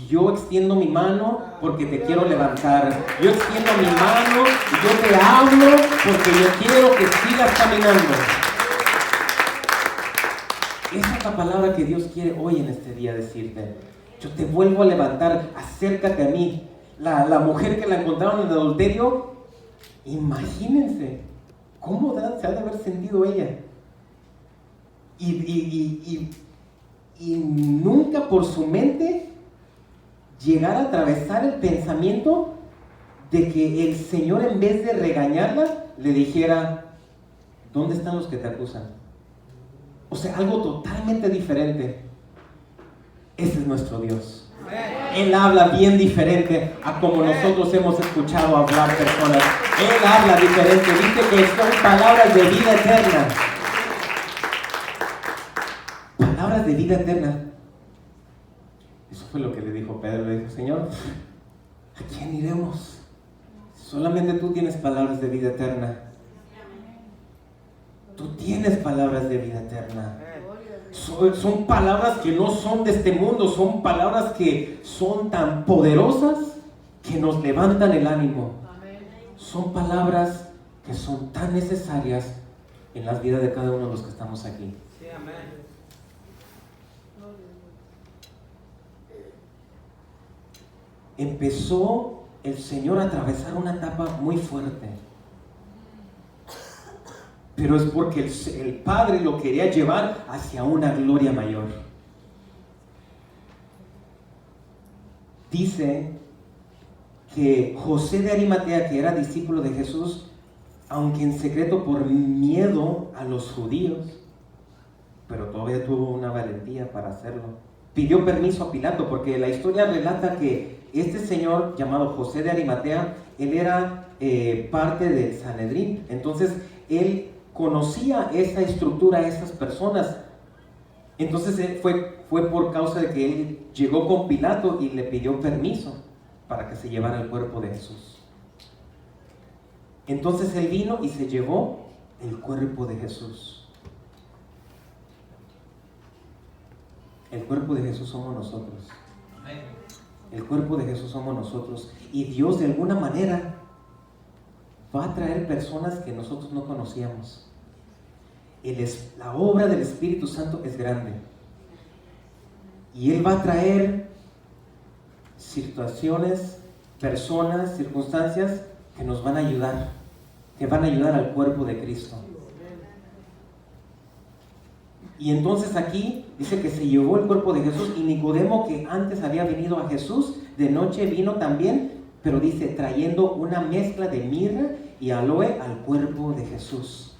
Speaker 1: yo extiendo mi mano porque te quiero levantar. Yo extiendo mi mano y yo te hablo porque yo quiero que sigas caminando. Esa es la palabra que Dios quiere hoy en este día decirte. Yo te vuelvo a levantar, acércate a mí. La mujer que la encontraron en adulterio, imagínense cómo se ha de haber sentido ella. Y nunca por su mente llegar a atravesar el pensamiento de que el Señor, en vez de regañarla, le dijera, ¿dónde están los que te acusan? O sea, algo totalmente diferente. Ese es nuestro Dios. Él habla bien diferente a como nosotros hemos escuchado hablar personas. Él habla diferente, dice que son palabras de vida eterna. Palabras de vida eterna. Eso fue lo que le dijo Pedro. Le dijo, Señor, ¿a quién iremos? Solamente tú tienes palabras de vida eterna. Tú tienes palabras de vida eterna. Son palabras que no son de este mundo, son palabras que son tan poderosas que nos levantan el ánimo. Son palabras que son tan necesarias en las vidas de cada uno de los que estamos aquí. Sí, amén. Empezó el Señor a atravesar una etapa muy fuerte, pero es porque el Padre lo quería llevar hacia una gloria mayor. Dice que José de Arimatea, que era discípulo de Jesús, aunque en secreto por miedo a los judíos, pero todavía tuvo una valentía para hacerlo, pidió permiso a Pilato, porque la historia relata que este señor llamado José de Arimatea, él era parte del Sanedrín. Entonces él conocía esa estructura, esas personas. Entonces fue por causa de que él llegó con Pilato y le pidió permiso para que se llevara el cuerpo de Jesús. Entonces él vino y se llevó el cuerpo de Jesús. El cuerpo de Jesús somos nosotros. El cuerpo de Jesús somos nosotros. Y Dios de alguna manera va a traer personas que nosotros no conocíamos. La obra del Espíritu Santo es grande. Y Él va a traer situaciones, personas, circunstancias que nos van a ayudar que van a ayudar al cuerpo de Cristo. Y entonces aquí dice que se llevó el cuerpo de Jesús, y Nicodemo, que antes había venido a Jesús de noche, vino también, pero dice, trayendo una mezcla de mirra y aloe al cuerpo de Jesús.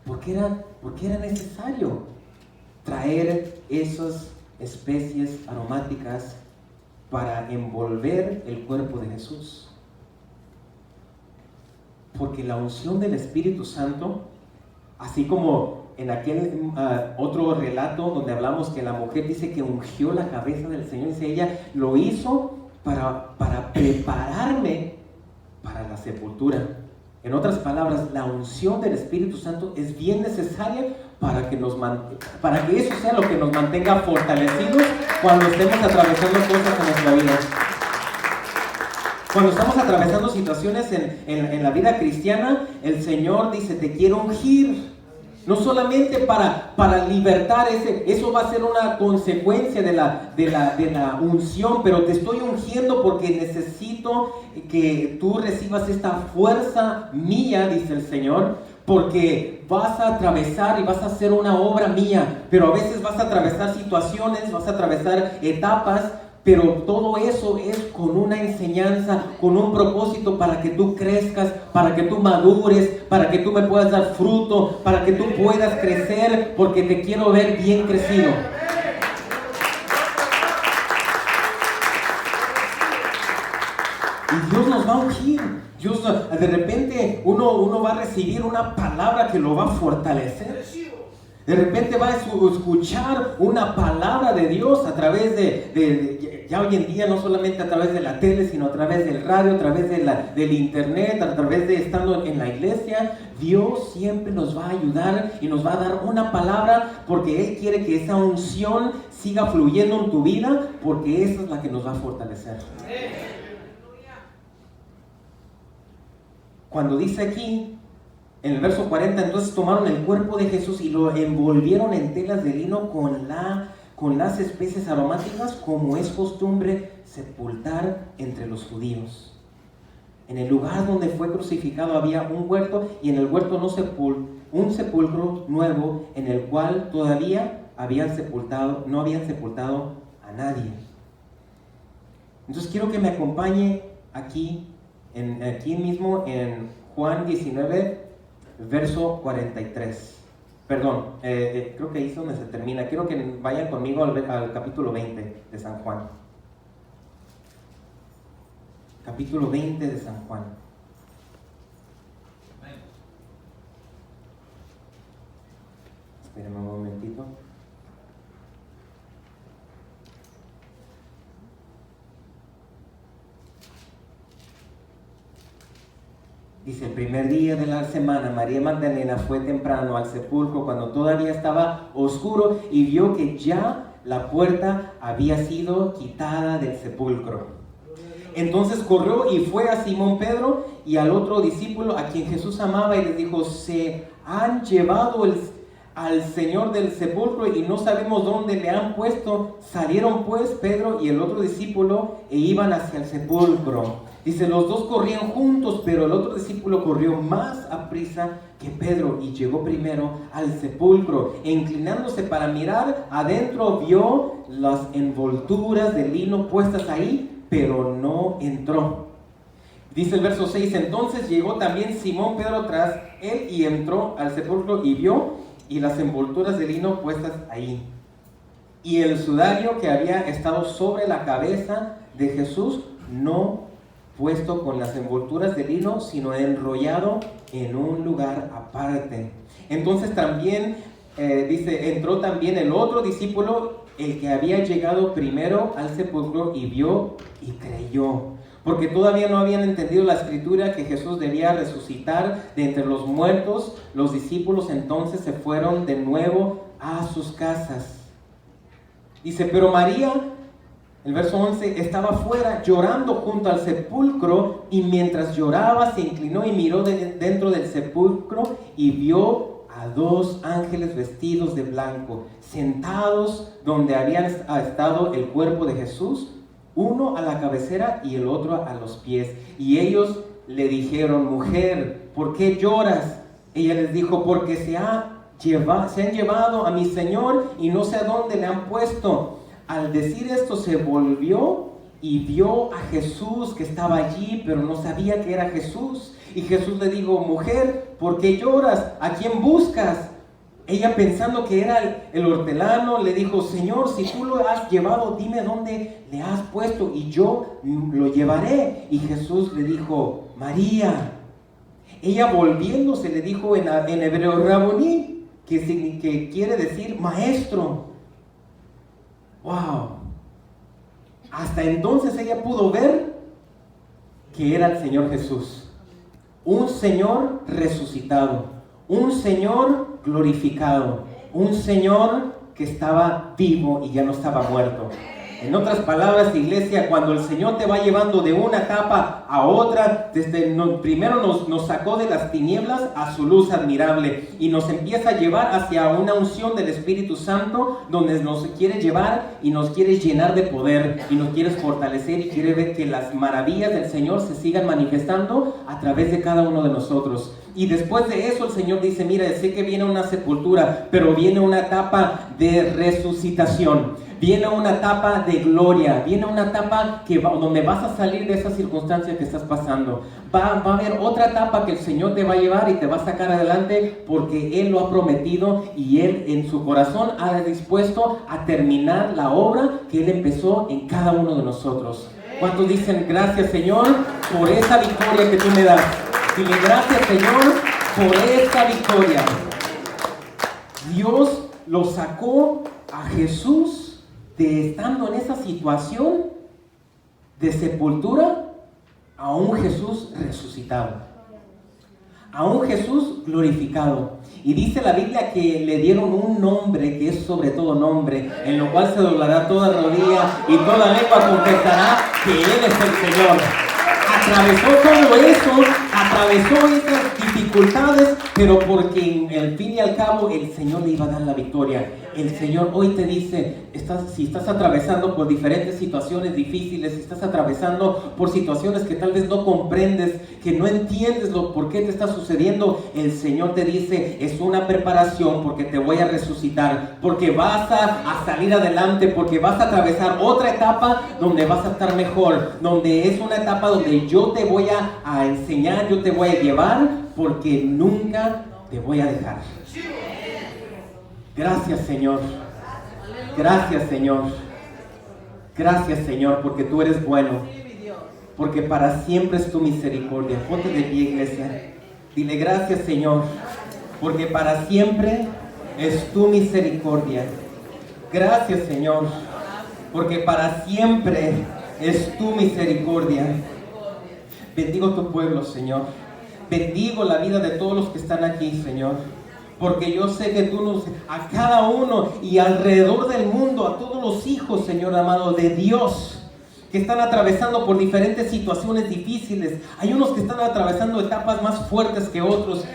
Speaker 1: ¿Por qué era necesario traer esas especies aromáticas para envolver el cuerpo de Jesús? Porque la unción del Espíritu Santo, así como en aquel otro relato donde hablamos que la mujer dice que ungió la cabeza del Señor, dice ella, lo hizo para prepararme para la sepultura. En otras palabras, la unción del Espíritu Santo es bien necesaria para que eso sea lo que nos mantenga fortalecidos cuando estemos atravesando cosas en nuestra vida. Cuando estamos atravesando situaciones en la vida cristiana, el Señor dice, te quiero ungir. No solamente para libertar, eso va a ser una consecuencia de la unción, pero te estoy ungiendo porque necesito que tú recibas esta fuerza mía, dice el Señor, porque vas a atravesar y vas a hacer una obra mía, pero a veces vas a atravesar situaciones, vas a atravesar etapas, pero todo eso es con una enseñanza, con un propósito para que tú crezcas, para que tú madures, para que tú me puedas dar fruto, para que tú puedas crecer, porque te quiero ver bien crecido. Y Dios nos va a ungir. Dios, de repente uno va a recibir una palabra que lo va a fortalecer. De repente va a escuchar una palabra de Dios a través ya hoy en día, no solamente a través de la tele, sino a través del radio, a través del internet, a través de estando en la iglesia. Dios siempre nos va a ayudar y nos va a dar una palabra, porque Él quiere que esa unción siga fluyendo en tu vida, porque esa es la que nos va a fortalecer. Cuando dice aquí, en el verso 40, entonces tomaron el cuerpo de Jesús y lo envolvieron en telas de lino con las especies aromáticas, como es costumbre sepultar entre los judíos. En el lugar donde fue crucificado había un huerto, y en el huerto un sepulcro nuevo, en el cual todavía no habían sepultado a nadie. Entonces quiero que me acompañe aquí mismo en Juan 19, verso 43. Perdón, creo que ahí es donde se termina. Quiero que vayan conmigo al capítulo 20 de San Juan. Capítulo 20 de San Juan. Espérenme un momentito. Dice, el primer día de la semana, María Magdalena fue temprano al sepulcro cuando todavía estaba oscuro y vio que ya la puerta había sido quitada del sepulcro. Entonces corrió y fue a Simón Pedro y al otro discípulo a quien Jesús amaba y les dijo, se han llevado al Señor del sepulcro y no sabemos dónde le han puesto. Salieron pues Pedro y el otro discípulo e iban hacia el sepulcro. Dice, los dos corrían juntos, pero el otro discípulo corrió más aprisa que Pedro y llegó primero al sepulcro. E inclinándose para mirar adentro, vio las envolturas de lino puestas ahí, pero no entró. Dice el verso 6, entonces llegó también Simón Pedro tras él y entró al sepulcro y vio y las envolturas de lino puestas ahí, y el sudario que había estado sobre la cabeza de Jesús no puesto con las envolturas de lino, sino enrollado en un lugar aparte. Entonces también, entró también el otro discípulo, el que había llegado primero al sepulcro, y vio y creyó, porque todavía no habían entendido la escritura que Jesús debía resucitar de entre los muertos. Los discípulos entonces se fueron de nuevo a sus casas. Dice, pero María, el verso 11, estaba fuera llorando junto al sepulcro, y mientras lloraba se inclinó y miró dentro del sepulcro y vio a dos ángeles vestidos de blanco, sentados donde había estado el cuerpo de Jesús, uno a la cabecera y el otro a los pies. Y ellos le dijeron, mujer, ¿por qué lloras? Ella les dijo, porque se han llevado a mi Señor y no sé a dónde le han puesto. Al decir esto se volvió y vio a Jesús que estaba allí, pero no sabía que era Jesús. Y Jesús le dijo, mujer, ¿por qué lloras? ¿A quién buscas? Ella, pensando que era el hortelano, le dijo, Señor, si tú lo has llevado, dime dónde le has puesto y yo lo llevaré. Y Jesús le dijo, María. Ella, volviéndose, le dijo en hebreo, Raboní, que quiere decir maestro. ¡Wow! Hasta entonces ella pudo ver que era el Señor Jesús, un Señor resucitado, un Señor glorificado, un Señor que estaba vivo y ya no estaba muerto. En otras palabras, iglesia, cuando el Señor te va llevando de una etapa a otra, primero nos sacó de las tinieblas a su luz admirable y nos empieza a llevar hacia una unción del Espíritu Santo, donde nos quiere llevar y nos quiere llenar de poder y nos quiere fortalecer y quiere ver que las maravillas del Señor se sigan manifestando a través de cada uno de nosotros. Y después de eso el Señor dice, mira, sé que viene una sepultura, pero viene una etapa de resucitación. Viene una etapa de gloria, viene una etapa donde vas a salir de esa circunstancia que estás pasando. Va a haber otra etapa que el Señor te va a llevar y te va a sacar adelante porque Él lo ha prometido y Él en su corazón ha dispuesto a terminar la obra que Él empezó en cada uno de nosotros. ¿Cuántos dicen gracias, Señor, por esa victoria que tú me das? Dile gracias, Señor, por esta victoria. Dios lo sacó a Jesús de estando en esa situación de sepultura a un Jesús resucitado, a un Jesús glorificado. Y dice la Biblia que le dieron un nombre que es sobre todo nombre, en lo cual se doblará toda rodilla y toda lengua confesará que Él es el Señor. Atravesó todo eso, atravesó esas dificultades, pero porque al fin y al cabo el Señor le iba a dar la victoria. El Señor hoy te dice, si estás atravesando por diferentes situaciones difíciles, si estás atravesando por situaciones que tal vez no comprendes, que no entiendes por qué te está sucediendo, el Señor te dice, es una preparación porque te voy a resucitar, porque vas a salir adelante, porque vas a atravesar otra etapa donde vas a estar mejor, donde es una etapa donde yo te voy a enseñar, yo te voy a llevar, porque nunca te voy a dejar. Gracias, Señor. Gracias, Señor. Gracias, Señor, porque tú eres bueno. Porque para siempre es tu misericordia. Ponte de pie, iglesia. Dile gracias, Señor, porque para siempre es tu misericordia. Gracias, Señor, porque para siempre es tu misericordia. Bendigo tu pueblo, Señor. Bendigo la vida de todos los que están aquí, Señor. Porque yo sé que tú a cada uno y alrededor del mundo, a todos los hijos, Señor amado, de Dios, que están atravesando por diferentes situaciones difíciles. Hay unos que están atravesando etapas más fuertes que otros.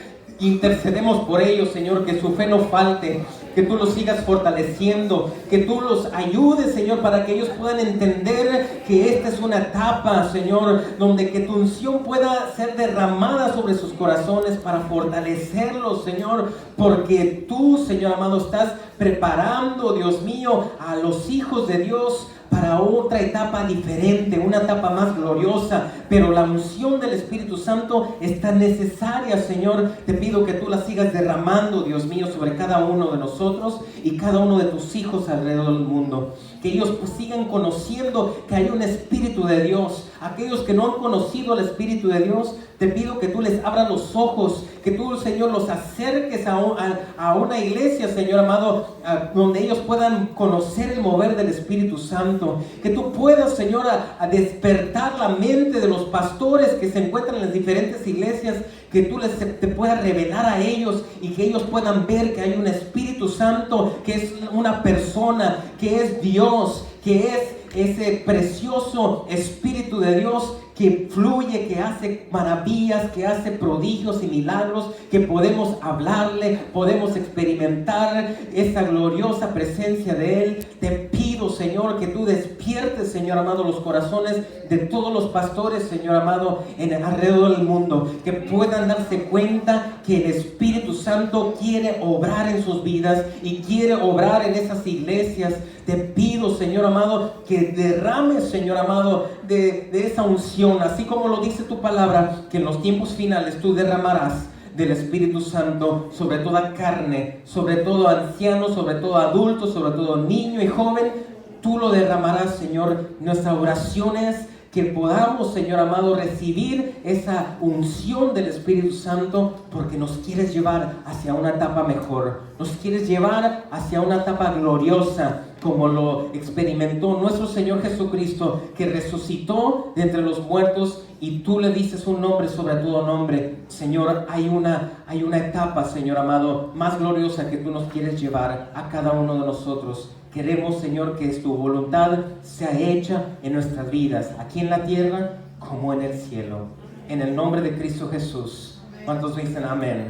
Speaker 1: Intercedemos por ellos, Señor, que su fe no falte, que tú los sigas fortaleciendo, que tú los ayudes, Señor, para que ellos puedan entender que esta es una etapa, Señor, donde que tu unción pueda ser derramada sobre sus corazones para fortalecerlos, Señor, porque tú, Señor amado, estás preparando, Dios mío, a los hijos de Dios para otra etapa diferente, una etapa más gloriosa, pero la unción del Espíritu Santo es tan necesaria, Señor. Te pido que tú la sigas derramando, Dios mío, sobre cada uno de nosotros y cada uno de tus hijos alrededor del mundo. Que ellos sigan conociendo que hay un Espíritu de Dios. Aquellos que no han conocido el Espíritu de Dios, te pido que tú les abras los ojos, que tú, Señor, los acerques a una iglesia, Señor amado, donde ellos puedan conocer el mover del Espíritu Santo. Que tú puedas, Señor, a despertar la mente de los pastores que se encuentran en las diferentes iglesias, que tú te puedas revelar a ellos y que ellos puedan ver que hay un Espíritu Santo, que es una persona, que es Dios, que es ese precioso Espíritu de Dios que fluye, que hace maravillas, que hace prodigios y milagros, que podemos hablarle, podemos experimentar esa gloriosa presencia de Él. Te pido, Señor, que tú despiertes, Señor amado, los corazones de todos los pastores, Señor amado, alrededor del mundo, que puedan darse cuenta que el Espíritu Santo quiere obrar en sus vidas y quiere obrar en esas iglesias. Te pido, Señor amado, que derrames, Señor amado, de esa unción, así como lo dice tu palabra, que en los tiempos finales tú derramarás del Espíritu Santo sobre toda carne, sobre todo anciano, sobre todo adulto, sobre todo niño y joven. Tú lo derramarás, Señor. Nuestra oración es que podamos, Señor amado, recibir esa unción del Espíritu Santo, porque nos quieres llevar hacia una etapa mejor, nos quieres llevar hacia una etapa gloriosa, como lo experimentó nuestro Señor Jesucristo, que resucitó de entre los muertos, y tú le dices un nombre sobre todo nombre. Señor, hay una etapa, Señor amado, más gloriosa que tú nos quieres llevar a cada uno de nosotros. Queremos, Señor, que tu voluntad sea hecha en nuestras vidas, aquí en la tierra como en el cielo. En el nombre de Cristo Jesús. ¿Cuántos dicen amén?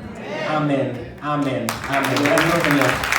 Speaker 1: Amén, amén, amén. Gracias, Señor.